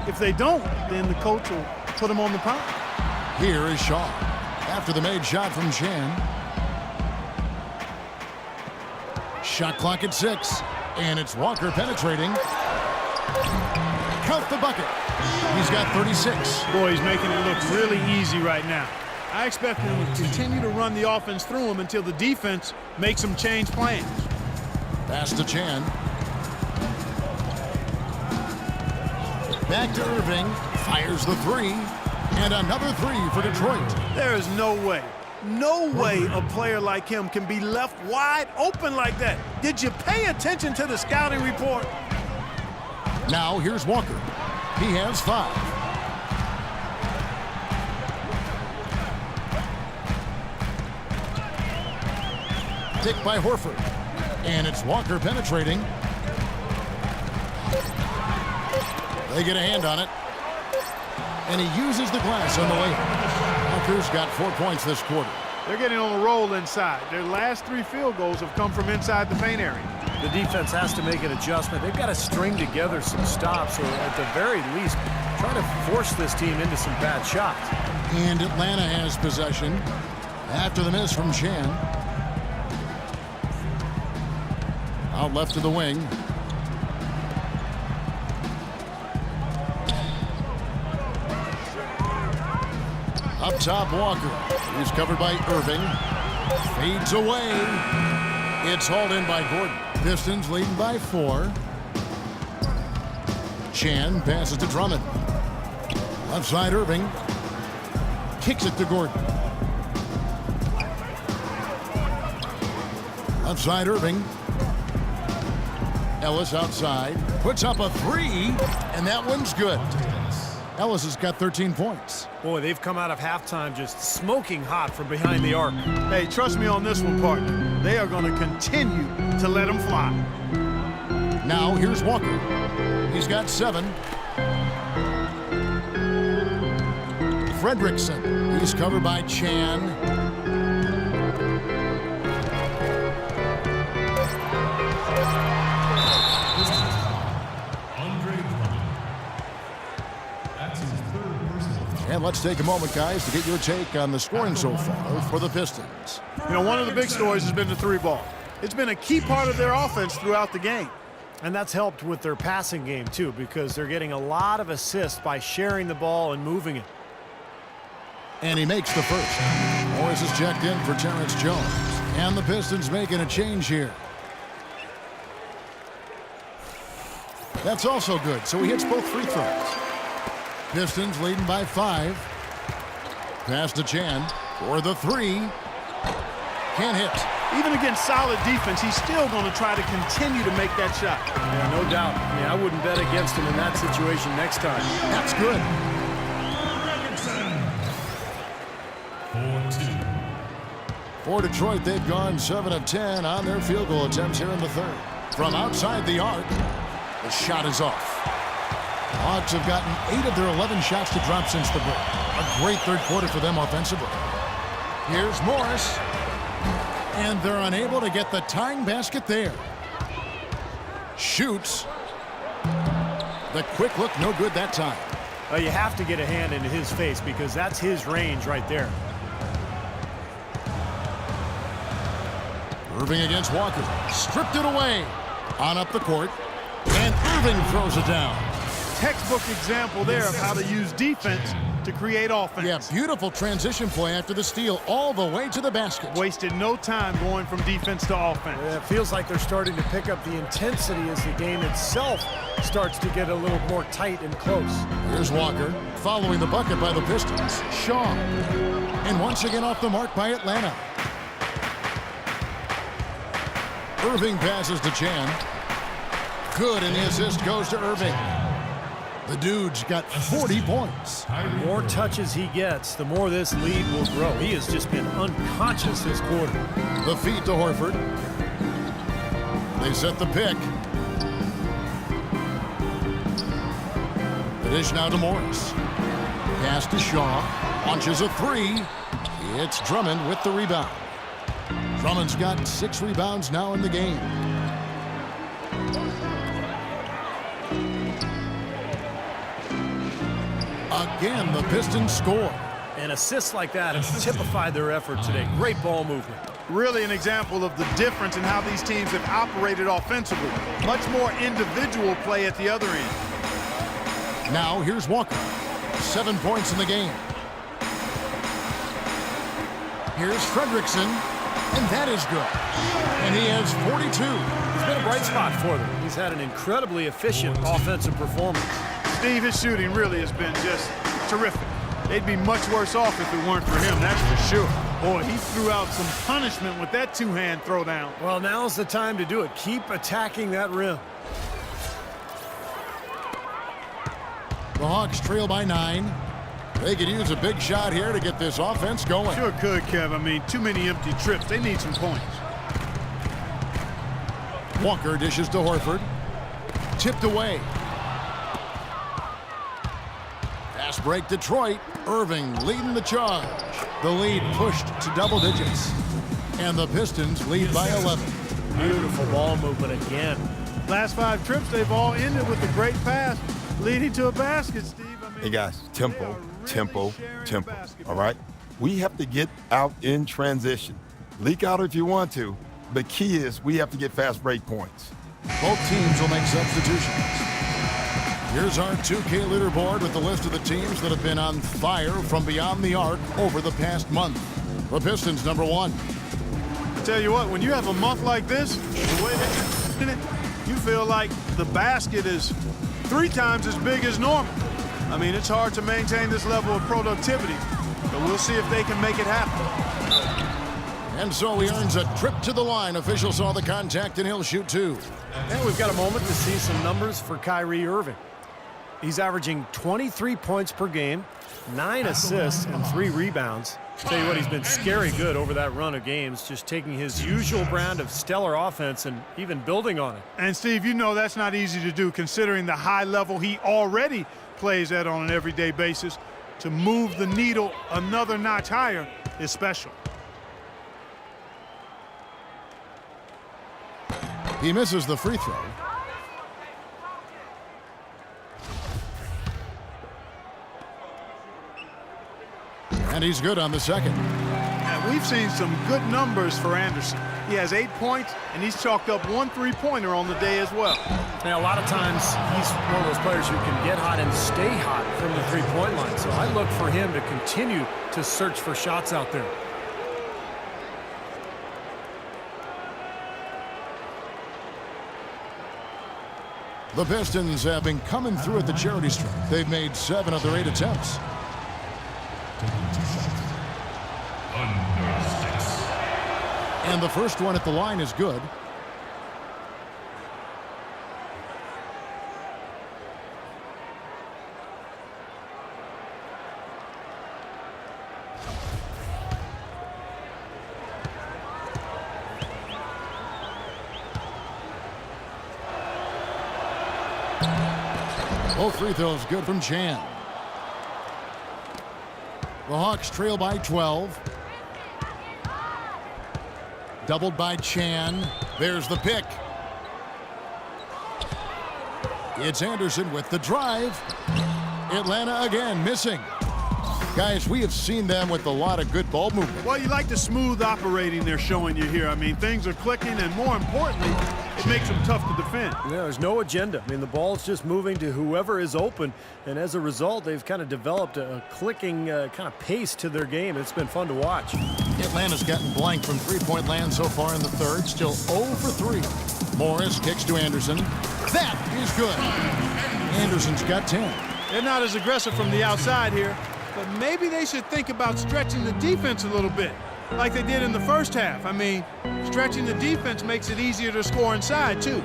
If they don't, then the coach will put them on the pound. Here is Shaw. After the made shot from Chan. Shot clock at 6. And it's Walker penetrating. Count the bucket. He's got 36. Boy, he's making it look really easy right now. I expect him to continue to run the offense through him until the defense makes him change plans. Pass to Chan. Back to Irving. Fires the 3. And another 3 for Detroit. There is no way a player like him can be left wide open like that. Did you pay attention to the scouting report? Now here's Walker. He has 5. Tick by Horford. And it's Walker penetrating. They get a hand on it. And he uses the glass on the layup. Walker's got 4 points this quarter. They're getting on a roll inside. Their last 3 field goals have come from inside the paint area. The defense has to make an adjustment. They've got to string together some stops, or at the very least, try to force this team into some bad shots. And Atlanta has possession after the miss from Chan. Out left to the wing. Up top, Walker. He's covered by Irving. Fades away. It's hauled in by Gordon. Pistons leading by 4. Chan passes to Drummond. Left side, Irving. Kicks it to Gordon. Left side, Irving. Ellis outside. Puts up a 3. And that one's good. Ellis has got 13 points. Boy, they've come out of halftime just smoking hot from behind the arc. Hey, trust me on this one, partner. They are going to continue to let them fly. Now here's Walker. He's got 7. Fredrickson. He's covered by Chan. And let's take a moment, guys, to get your take on the scoring so far for the Pistons. You know, one of the big stories has been the three ball. It's been a key part of their offense throughout the game. And that's helped with their passing game, too, because they're getting a lot of assists by sharing the ball and moving it. And he makes the first. Morris is checked in for Terrence Jones. And the Pistons making a change here. That's also good, so he hits both free throws. Pistons leading by 5. Pass to Chan for the 3. Can't hit. Even against solid defense, he's still going to try to continue to make that shot. Yeah, no doubt. I mean, I wouldn't bet against him in that situation next time. That's good. For Detroit, they've gone 7 of 10 on their field goal attempts here in the third. From outside the arc, the shot is off. The Hawks have gotten 8 of their 11 shots to drop since the break. A great third quarter for them offensively. Here's Morris. And they're unable to get the tying basket there. Shoots. The quick look, no good that time. You have to get a hand into his face because that's his range right there. Irving against Walker. Stripped it away. On up the court. And Irving throws it down. Textbook example there of how to use defense to create offense. Yeah, beautiful transition play after the steal all the way to the basket. Wasted no time going from defense to offense. Yeah, it feels like they're starting to pick up the intensity as the game itself starts to get a little more tight and close. Here's Walker following the bucket by the Pistons. Shaw. And once again off the mark by Atlanta. Irving passes to Chan. Good, and the assist goes to Irving. The dude's got 40 points. The more touches he gets, the more this lead will grow. He has just been unconscious this quarter. The feed to Horford. They set the pick. The dish now to Morris. Pass to Shaw. Launches a 3. It's Drummond with the rebound. Drummond's got 6 rebounds now in the game. Again, the Pistons score. And assists like that have typified their effort today. Great ball movement. Really an example of the difference in how these teams have operated offensively. Much more individual play at the other end. Now here's Walker. 7 points in the game. Here's Fredrickson, and that is good. And he has 42. It's been a bright spot for them. He's had an incredibly efficient offensive performance. Steve, his shooting really has been just terrific. They'd be much worse off if it weren't for him, that's for sure. Boy, he threw out some punishment with that two-hand throwdown. Well, now's the time to do it. Keep attacking that rim. The Hawks trail by 9. They could use a big shot here to get this offense going. Sure could, Kev. I mean, too many empty trips. They need some points. Walker dishes to Horford. Tipped away. Fast break Detroit. Irving leading the charge. The lead pushed to double digits. And the Pistons lead by 11. Beautiful ball movement again. Last 5 trips, they've all ended with a great pass leading to a basket, Steve. I mean, Hey, guys, tempo, all right? We have to get out in transition. Leak out if you want to, but key is we have to get fast break points. Both teams will make substitutions. Here's our 2K leaderboard with the list of the teams that have been on fire from beyond the arc over the past month. The Pistons, number 1. I tell you what, when you have a month like this, the way that you're in it, you feel like the basket is 3 times as big as normal. I mean, it's hard to maintain this level of productivity, but we'll see if they can make it happen. And so he earns a trip to the line. Official saw the contact, and he'll shoot 2. And we've got a moment to see some numbers for Kyrie Irving. He's averaging 23 points per game, 9 assists, and 3 rebounds. Tell you what, he's been scary good over that run of games, just taking his usual brand of stellar offense and even building on it. And, Steve, you know that's not easy to do considering the high level he already plays at on an everyday basis. to move the needle another notch higher is special. He misses the free throw. And he's good on the second. And we've seen some good numbers for Anderson. He has 8 points, and he's chalked up 1 3-pointer on the day as well. Now, a lot of times, he's one of those players who can get hot and stay hot from the three-point line. So I look for him to continue to search for shots out there. The Pistons have been coming through at the charity stripe. They've made 7 of their 8 attempts. Taking 2 shots. Under 6. And the first one at the line is good. Both free throws good from Chan. The Hawks trail by 12. Doubled by Chan. There's the pick. It's Anderson with the drive. Atlanta again missing. Guys, we have seen them with a lot of good ball movement. Well, you like the smooth operating they're showing you here. I mean, things are clicking, and more importantly, it makes them tough to defend. Yeah, there's no agenda. I mean, the ball's just moving to whoever is open, and as a result, they've kind of developed a clicking kind of pace to their game. It's been fun to watch. Atlanta's gotten blank from three-point land so far in the third. Still 0 for 3. Morris kicks to Anderson. That is good. Anderson's got 10. They're not as aggressive from the outside here, but maybe they should think about stretching the defense a little bit, like they did in the first half. I mean, stretching the defense makes it easier to score inside, too.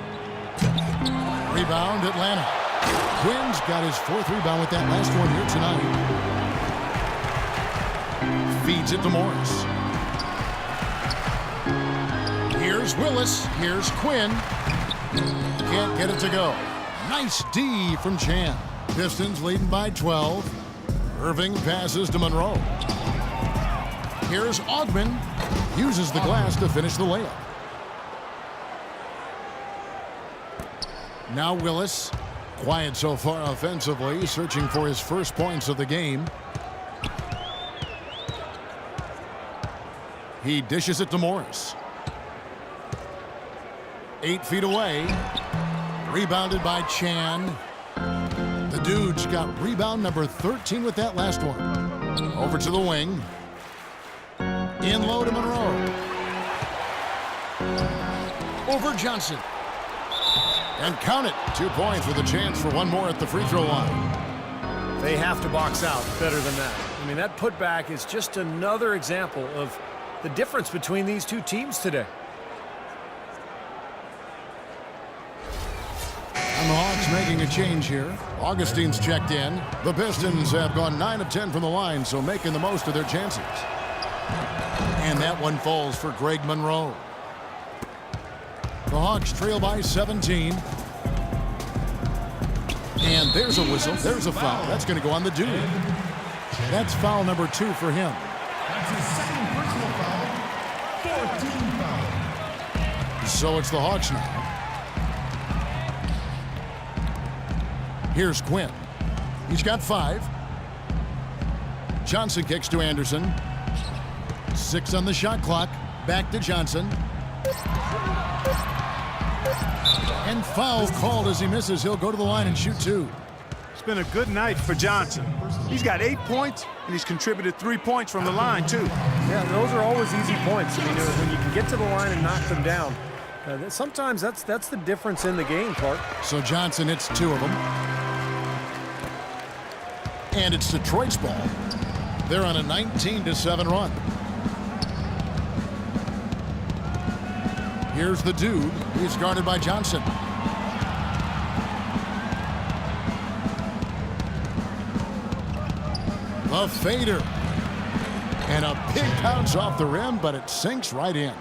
Rebound, Atlanta. Quinn's got his 4th rebound with that last one here tonight. Feeds it to Morris. Here's Willis. Here's Quinn. Can't get it to go. Nice D from Chan. Pistons leading by 12. Irving passes to Monroe. Here's Augman. Uses the glass to finish the layup. Now Willis. Quiet so far offensively, searching for his first points of the game. He dishes it to Morris. 8 feet away. Rebounded by Chan. The Dude's got rebound number 13 with that last one. Over to the wing. In low to Monroe. Over Johnson. And count it. 2 points with a chance for one more at the free throw line. They have to box out better than that. I mean, that putback is just another example of the difference between these two teams today. And the Hawks making a change here. Augustine's checked in. The Pistons have gone 9 of 10 from the line, so making the most of their chances. And that one falls for Greg Monroe. The Hawks trail by 17. And there's a whistle. There's a foul. That's going to go on the Dude. That's foul number 2 for him. That's his second personal foul. 14 foul. So it's the Hawks now. Here's Quinn. He's got 5. Johnson kicks to Anderson. 6 on the shot clock. Back to Johnson. And foul called as he misses. He'll go to the line and shoot 2. It's been a good night for Johnson. He's got 8 points, and he's contributed 3 points from the line, too. Yeah, those are always easy points. I mean, when you can get to the line and knock them down, sometimes that's the difference in the game, Clark. So Johnson hits 2 of them. And it's Detroit's ball. They're on a 19-7 run. Here's the Dude. He's guarded by Johnson. The fader. And a big bounce off the rim, but it sinks right in.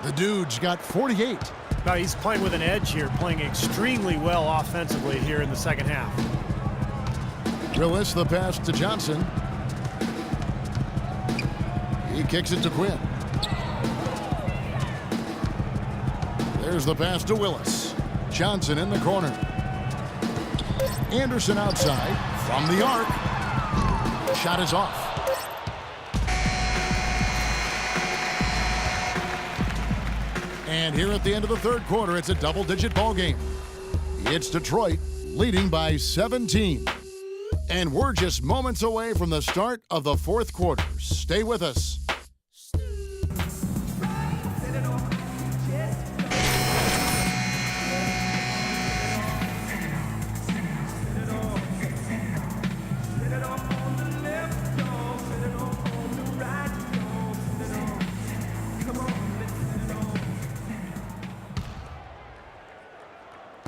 The Dude's got 48. Now he's playing with an edge here, playing extremely well offensively here in the second half. Willis the pass to Johnson. He kicks it to Quinn. There's the pass to Willis. Johnson in the corner. Anderson outside from the arc. Shot is off. And here at the end of the third quarter, it's a double-digit ball game. It's Detroit leading by 17. And we're just moments away from the start of the fourth quarter. Stay with us.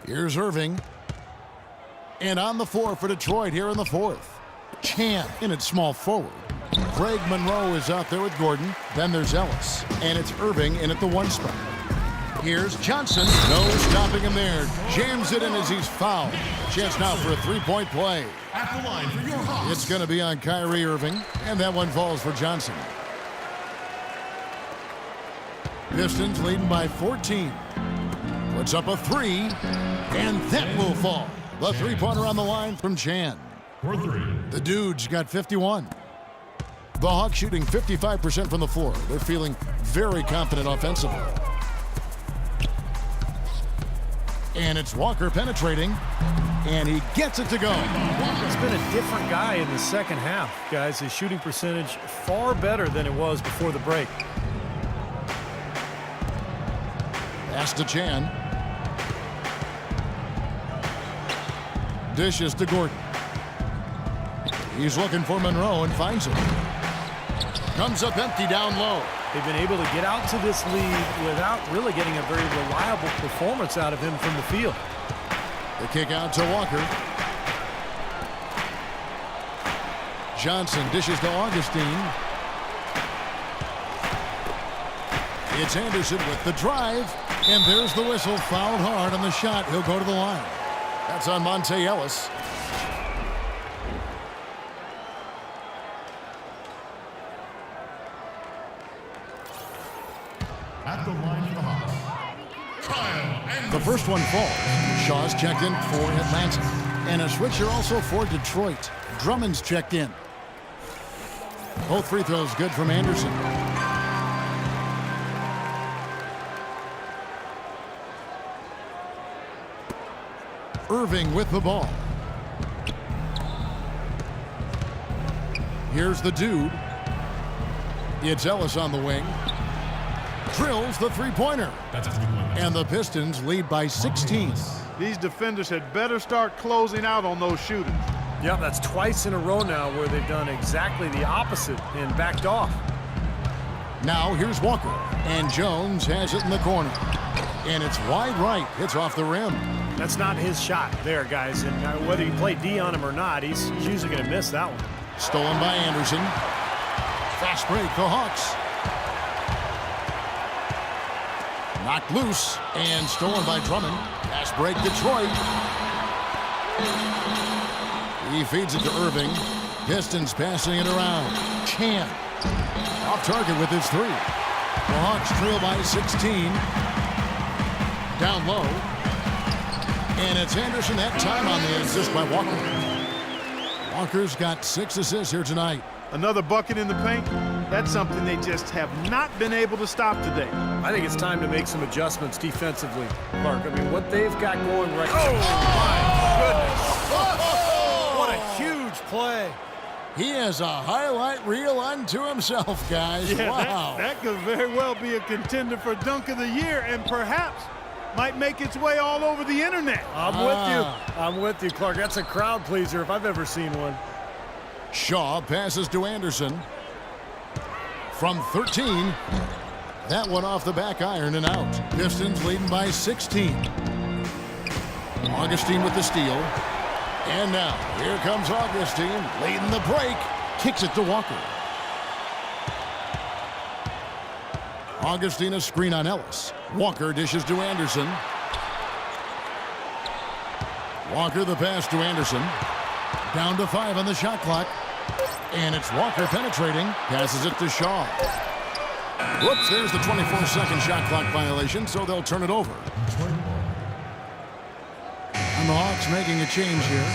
Here's Irving. And on the floor for Detroit here in the fourth. Chan in at small forward. Greg Monroe is out there with Gordon. Then there's Ellis. And it's Irving in at the 1 spot. Here's Johnson. No stopping him there. Jams it in as he's fouled. Chance now for a 3-point play. At the line for your Hawks. It's going to be on Kyrie Irving. And that one falls for Johnson. Pistons leading by 14. Puts up a 3. And that will fall. The 3-pointer on the line from Chan. For 3. The Dudes got 51. The Hawks shooting 55% from the floor. They're feeling very confident offensively. And it's Walker penetrating. And he gets it to go. Walker's been a different guy in the second half, guys. His shooting percentage far better than it was before the break. Pass to Chan. Dishes to Gordon. He's looking for Monroe and finds him. Comes up empty down low. They've been able to get out to this lead without really getting a very reliable performance out of him from the field. The kick out to Walker. Johnson dishes to Augustine. It's Anderson with the drive. And there's the whistle. Fouled hard on the shot. He'll go to the line. That's on Monte Ellis. At the line for the Hawks. Kyle. The first one falls. Shaw's checked in for Atlanta. And a switcher also for Detroit. Drummond's checked in. Both free throws good from Anderson. Irving with the ball. Here's the Dude. It's Ellis on the wing. Drills the 3-pointer. That's a 3-point. And the Pistons lead by 16. These defenders had better start closing out on those shooters. Yep, that's twice in a row now where they've done exactly the opposite and backed off. Now here's Walker. And Jones has it in the corner. And it's wide right. It's off the rim. That's not his shot there, guys. And whether you play D on him or not, he's usually going to miss that one. Stolen by Anderson. Fast break, the Hawks. Knocked loose and stolen by Drummond. Fast break, Detroit. He feeds it to Irving. Pistons passing it around. Chan off target with his 3. The Hawks trail by 16. Down low. And it's Anderson that time on the assist by Walker. Walker's got 6 assists here tonight. Another bucket in the paint. That's something they just have not been able to stop today. I think it's time to make some adjustments defensively, Clark. I mean, what they've got going right now. Oh, my goodness. What a huge play. He has a highlight reel unto himself, guys. Yeah, wow. that could very well be a contender for Dunk of the Year and perhaps might make its way all over the internet. I'm with you, Clark. That's a crowd pleaser if I've ever seen one. Shaw passes to Anderson. From 13. That one off the back iron and out. Pistons leading by 16. Augustine with the steal. And now, here comes Augustine, leading the break. Kicks it to Walker. Augustine a screen on Ellis. Walker dishes to Anderson. Walker the pass to Anderson. Down to 5 on the shot clock. And it's Walker penetrating. Passes it to Shaw. Whoops, there's the 24-second shot clock violation, so they'll turn it over. And the Hawks making a change here.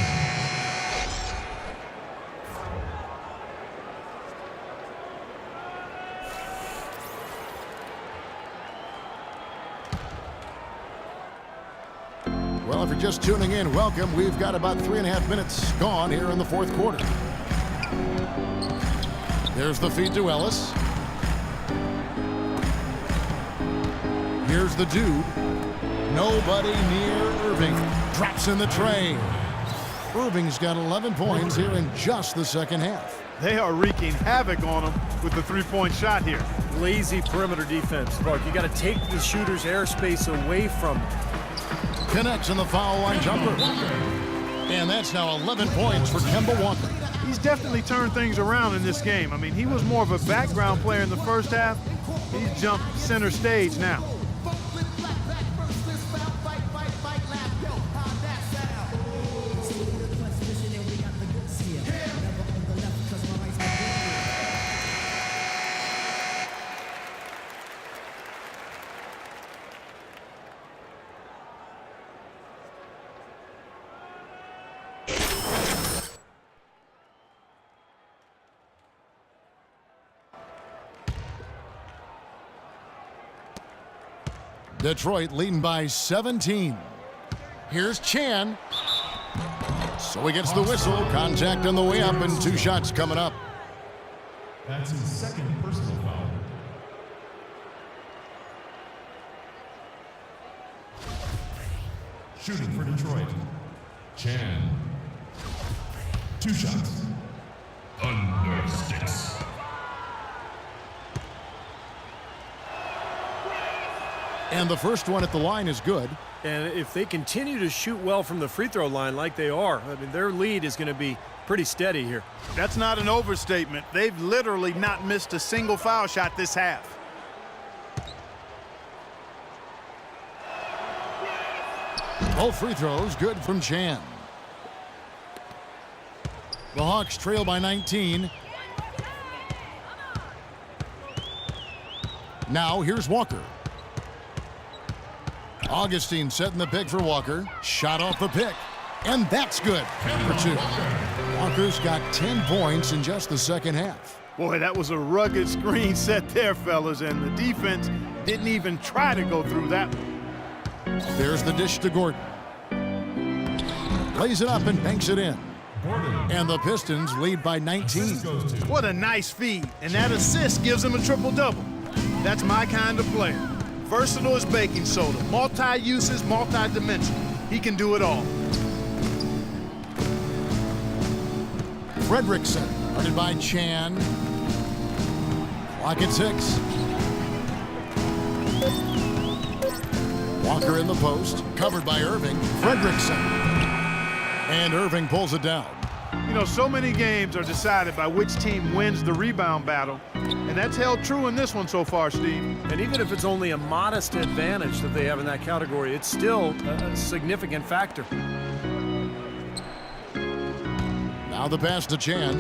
Well, if you're just tuning in, welcome. We've got about 3.5 minutes gone here in the fourth quarter. There's the feed to Ellis. Here's the dude. Nobody near Irving. Drops in the tray. Irving's got 11 points here in just the second half. They are wreaking havoc on him with the three-point shot here. Lazy perimeter defense, Clark. You got to take the shooter's airspace away from him. Connects in the foul line jumper. And that's now 11 points for Kemba Walker. He's definitely turned things around in this game. I mean, he was more of a background player in the first half. He's jumped center stage now. Detroit leading by 17. Here's Chan. So he gets the whistle. Contact on the way up and 2 shots coming up. That's his second personal foul. Shooting for Detroit. Chan. 2 shots. Under 6. And the first one at the line is good. And if they continue to shoot well from the free throw line like they are, I mean, their lead is going to be pretty steady here. That's not an overstatement. They've literally not missed a single foul shot this half. Both free throws good from Chan. The Hawks trail by 19. Now here's Walker. Augustine setting the pick for Walker. Shot off the pick. And that's good for 2. Walker's got 10 points in just the second half. Boy, that was a rugged screen set there, fellas, and the defense didn't even try to go through that one. There's the dish to Gordon. Lays it up and banks it in. And the Pistons lead by 19. What a nice feed, and that assist gives him a triple-double. That's my kind of player. Versatile as baking soda. Multi-uses, multi-dimensional. He can do it all. Fredrickson, guarded by Chan. Clock at 6. Walker in the post, covered by Irving. Fredrickson. And Irving pulls it down. You know, so many games are decided by which team wins the rebound battle, and that's held true in this one so far, Steve. And even if it's only a modest advantage that they have in that category, it's still a significant factor. Now the pass to Chan.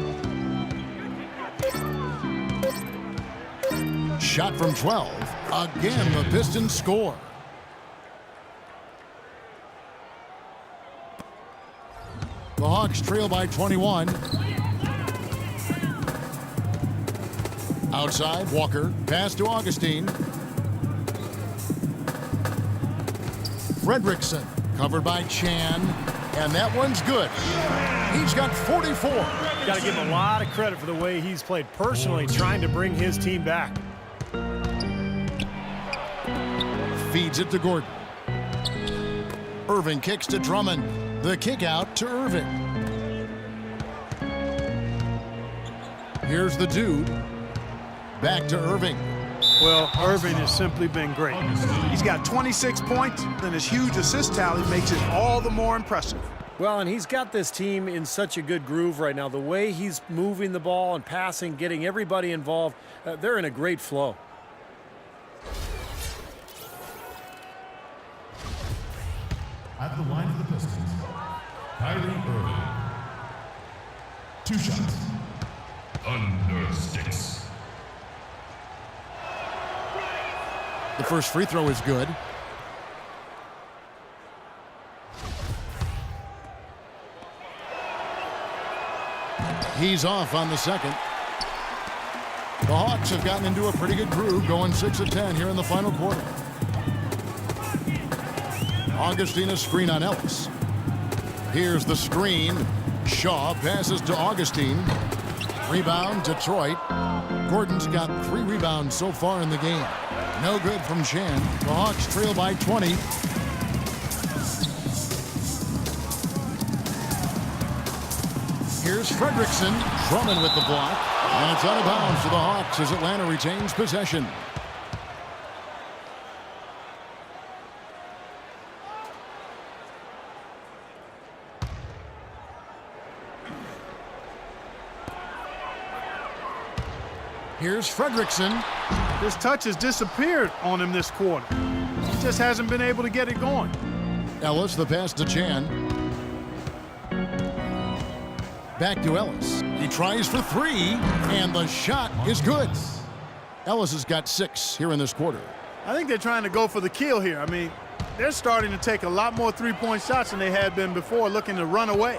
Shot from 12. Again, the Pistons score. The Hawks trail by 21. Outside, Walker. Pass to Augustine. Fredrickson, covered by Chan. And that one's good. He's got 44. Got to give him a lot of credit for the way he's played personally, trying to bring his team back. Feeds it to Gordon. Irving kicks to Drummond. The kick out to Irving. Here's the dude. Back to Irving. Well, Irving has simply been great. He's got 26 points, and his huge assist tally makes it all the more impressive. Well, and he's got this team in such a good groove right now. The way he's moving the ball and passing, getting everybody involved, they're in a great flow. At the line for the Pistons, Kyrie Irving. 2 shots. Under 6. The first free throw is good. He's off on the second. The Hawks have gotten into a pretty good groove, going 6 of 10 here in the final quarter. Augustine screen on Ellis. Here's the screen. Shaw passes to Augustine. Rebound, Detroit. Gordon's got 3 rebounds so far in the game. No good from Chan. The Hawks trail by 20. Here's Fredrickson. Drummond with the block. And it's out of bounds to the Hawks as Atlanta retains possession. Here's Fredrickson. His touch has disappeared on him this quarter. He just hasn't been able to get it going. Ellis, the pass to Chan. Back to Ellis. He tries for 3, and the shot is good. Ellis has got 6 here in this quarter. I think they're trying to go for the kill here. I mean, they're starting to take a lot more three-point shots than they had been before, looking to run away.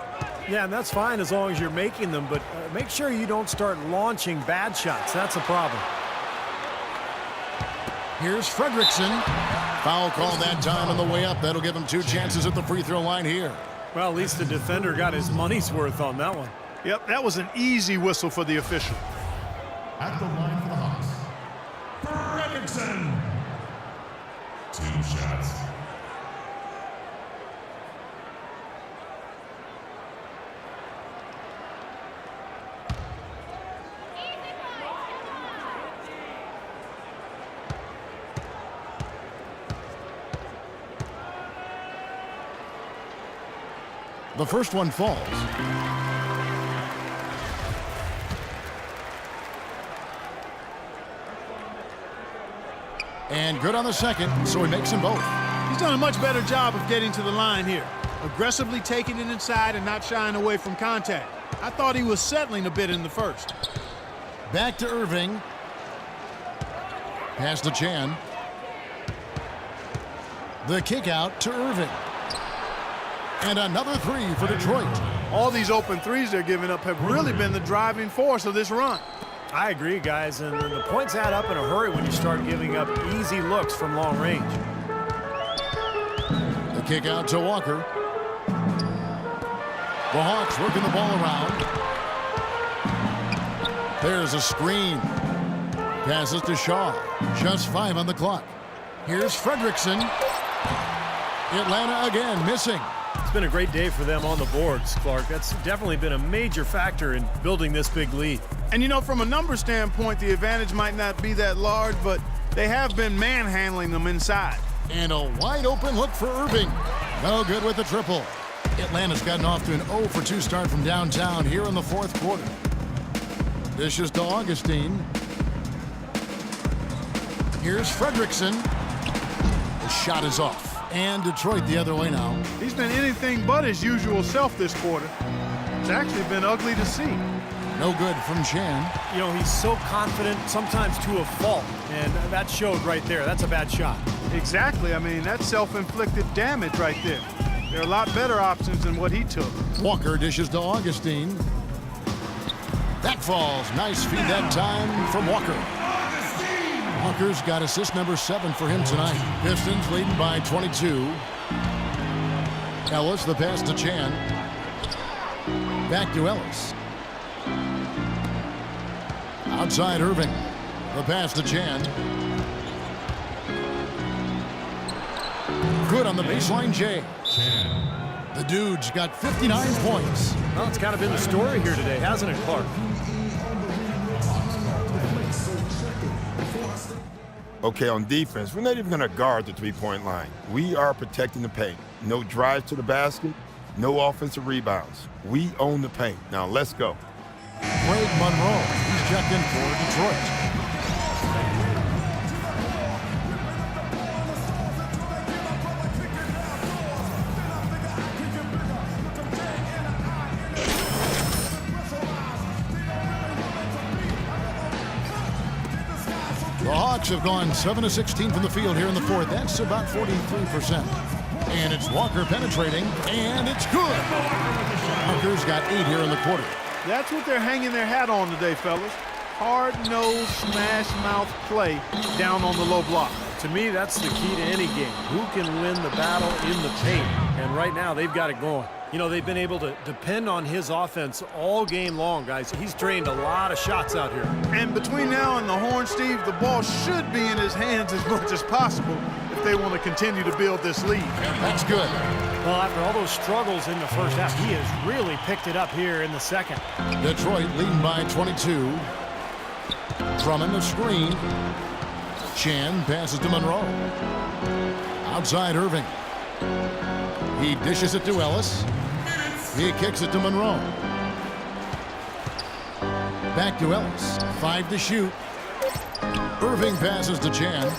Yeah, and that's fine as long as you're making them, but make sure you don't start launching bad shots. That's a problem. Here's Fredrickson. Foul call that time on the way up. That'll give him 2 chances at the free throw line here. Well, at least the defender got his money's worth on that one. Yep, that was an easy whistle for the official. At the line for the Hawks, Fredrickson. 2 shots. The first one falls. And good on the second, so he makes them both. He's done a much better job of getting to the line here. Aggressively taking it inside and not shying away from contact. I thought he was settling a bit in the first. Back to Irving. Pass to Chan. The kick out to Irving. And another 3 for Detroit. All these open threes they're giving up have really been the driving force of this run. I agree, guys, and the points add up in a hurry when you start giving up easy looks from long range. The kick out to Walker. The Hawks working the ball around. There's a screen. Passes to Shaw. Just 5 on the clock. Here's Fredrickson. Atlanta again missing. It's been a great day for them on the boards, Clark. That's definitely been a major factor in building this big lead. And, you know, from a number standpoint, the advantage might not be that large, but they have been manhandling them inside. And a wide open look for Irving. No good with the triple. Atlanta's gotten off to an 0 for 2 start from downtown here in the 4th quarter. Dishes to Augustine. Here's Fredrickson. The shot is off. And Detroit the other way now. He's been anything but his usual self this quarter. It's actually been ugly to see. No good from Chan. You know, he's so confident, sometimes to a fault, and that showed right there. That's a bad shot. Exactly. I mean, that's self-inflicted damage right there. There are a lot better options than what he took. Walker dishes to Augustine. That falls. Nice feed that time from Walker. Walker's got assist number 7 for him tonight. Pistons leading by 22. Ellis, the pass to Chan. Back to Ellis. Outside Irving. The pass to Chan. Good on the baseline, Jay. The dude's got 59 points. Well, it's kind of been the story here today, hasn't it, Clark? Okay, on defense, we're not even going to guard the three-point line. We are protecting the paint. No drives to the basket, no offensive rebounds. We own the paint. Now, let's go. Craig Monroe, he's checked in for Detroit. Bucks have gone 7 of 16 from the field here in the fourth. That's about 43%. And it's Walker penetrating, and it's good. Walker's got 8 here in the quarter. That's what they're hanging their hat on today, fellas. Hard-nosed, smash-mouth play down on the low block. To me, that's the key to any game. Who can win the battle in the paint? And right now, they've got it going. You know, they've been able to depend on his offense all game long, guys. He's drained a lot of shots out here. And between now and the horn, Steve, the ball should be in his hands as much as possible if they want to continue to build this lead. That's good. Well, after all those struggles in the first half, he has really picked it up here in the second. Detroit leading by 22. Drummond a screen. Chan passes to Monroe. Outside Irving. He dishes it to Ellis. He kicks it to Monroe. Back to Ellis. 5 to shoot. Irving passes to Chan.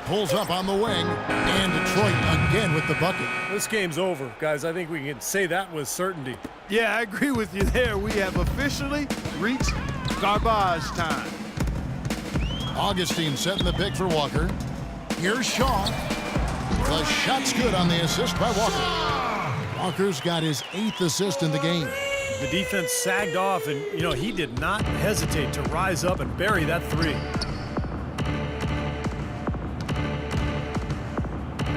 Pulls up on the wing. And Detroit again with the bucket. This game's over, guys. I think we can say that with certainty. Yeah, I agree with you there. We have officially reached garbage time. Augustine setting the pick for Walker. Here's Shaw. The shot's good on the assist by Walker. Walker's got his 8th assist in the game. The defense sagged off, and, you know, he did not hesitate to rise up and bury that three.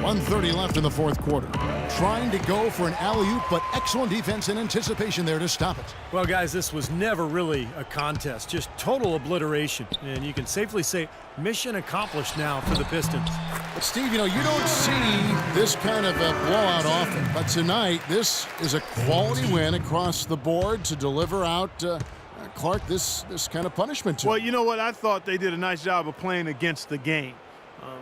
1:30 left in the fourth quarter. Trying to go for an alley-oop, but excellent defense and anticipation there to stop it. Well, guys, this was never really a contest, just total obliteration. And you can safely say mission accomplished now for the Pistons. But, Steve, you know, you don't see this kind of a blowout often. But tonight, this is a quality win across the board to deliver out, Clark, this kind of punishment to Well, you know what? I thought they did a nice job of playing against the game.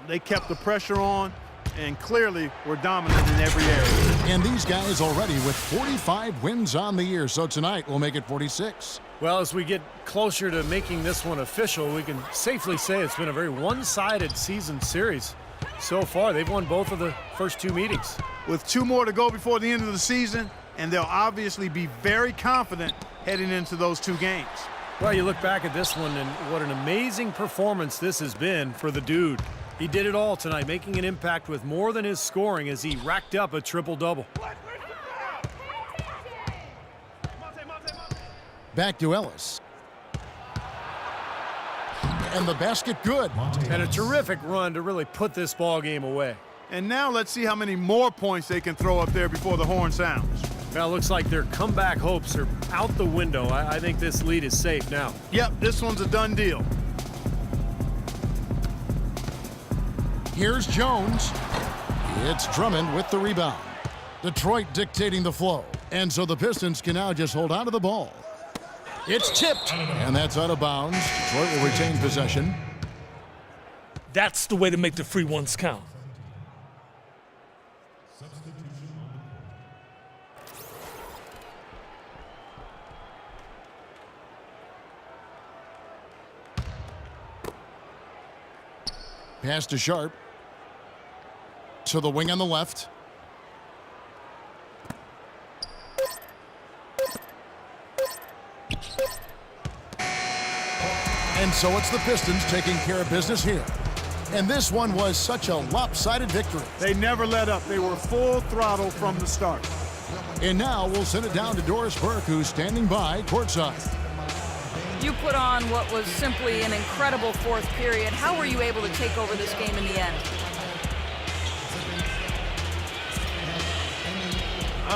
They kept the pressure on and clearly were dominant in every area. And these guys already with 45 wins on the year. So tonight we'll make it 46. Well, as we get closer to making this one official, we can safely say it's been a very one-sided season series. So far, they've won both of the first 2 meetings. With 2 more to go before the end of the season, and they'll obviously be very confident heading into those 2 games. Well, you look back at this one, and what an amazing performance this has been for the dude. He did it all tonight, making an impact with more than his scoring as he racked up a triple-double. Back to Ellis. And the basket good. And a terrific run to really put this ball game away. And now let's see how many more points they can throw up there before the horn sounds. Well, it looks like their comeback hopes are out the window. I think this lead is safe now. Yep, this one's a done deal. Here's Jones. It's Drummond with the rebound. Detroit dictating the flow. And so the Pistons can now just hold on to the ball. It's tipped. And that's out of bounds. Detroit will retain possession. That's the way to make the free ones count. Pass to Sharp. To the wing on the left. And so it's the Pistons taking care of business here. And this one was such a lopsided victory. They never let up. They were full throttle from the start. And now we'll send it down to Doris Burke, who's standing by courtside. You put on what was simply an incredible fourth period. How were you able to take over this game in the end?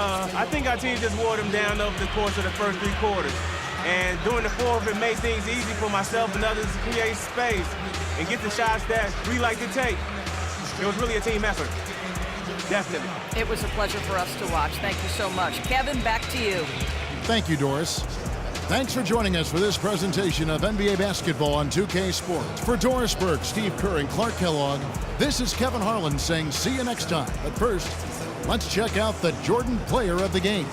I think our team just wore them down over the course of the first 3 quarters. And during the fourth, it made things easy for myself and others to create space and get the shots that we like to take. It was really a team effort. Definitely. It was a pleasure for us to watch. Thank you so much. Kevin, back to you. Thank you, Doris. Thanks for joining us for this presentation of NBA basketball on 2K Sports. For Doris Burke, Steve Kerr, and Clark Kellogg, this is Kevin Harlan saying see you next time. But first, let's check out the Jordan Player of the Game.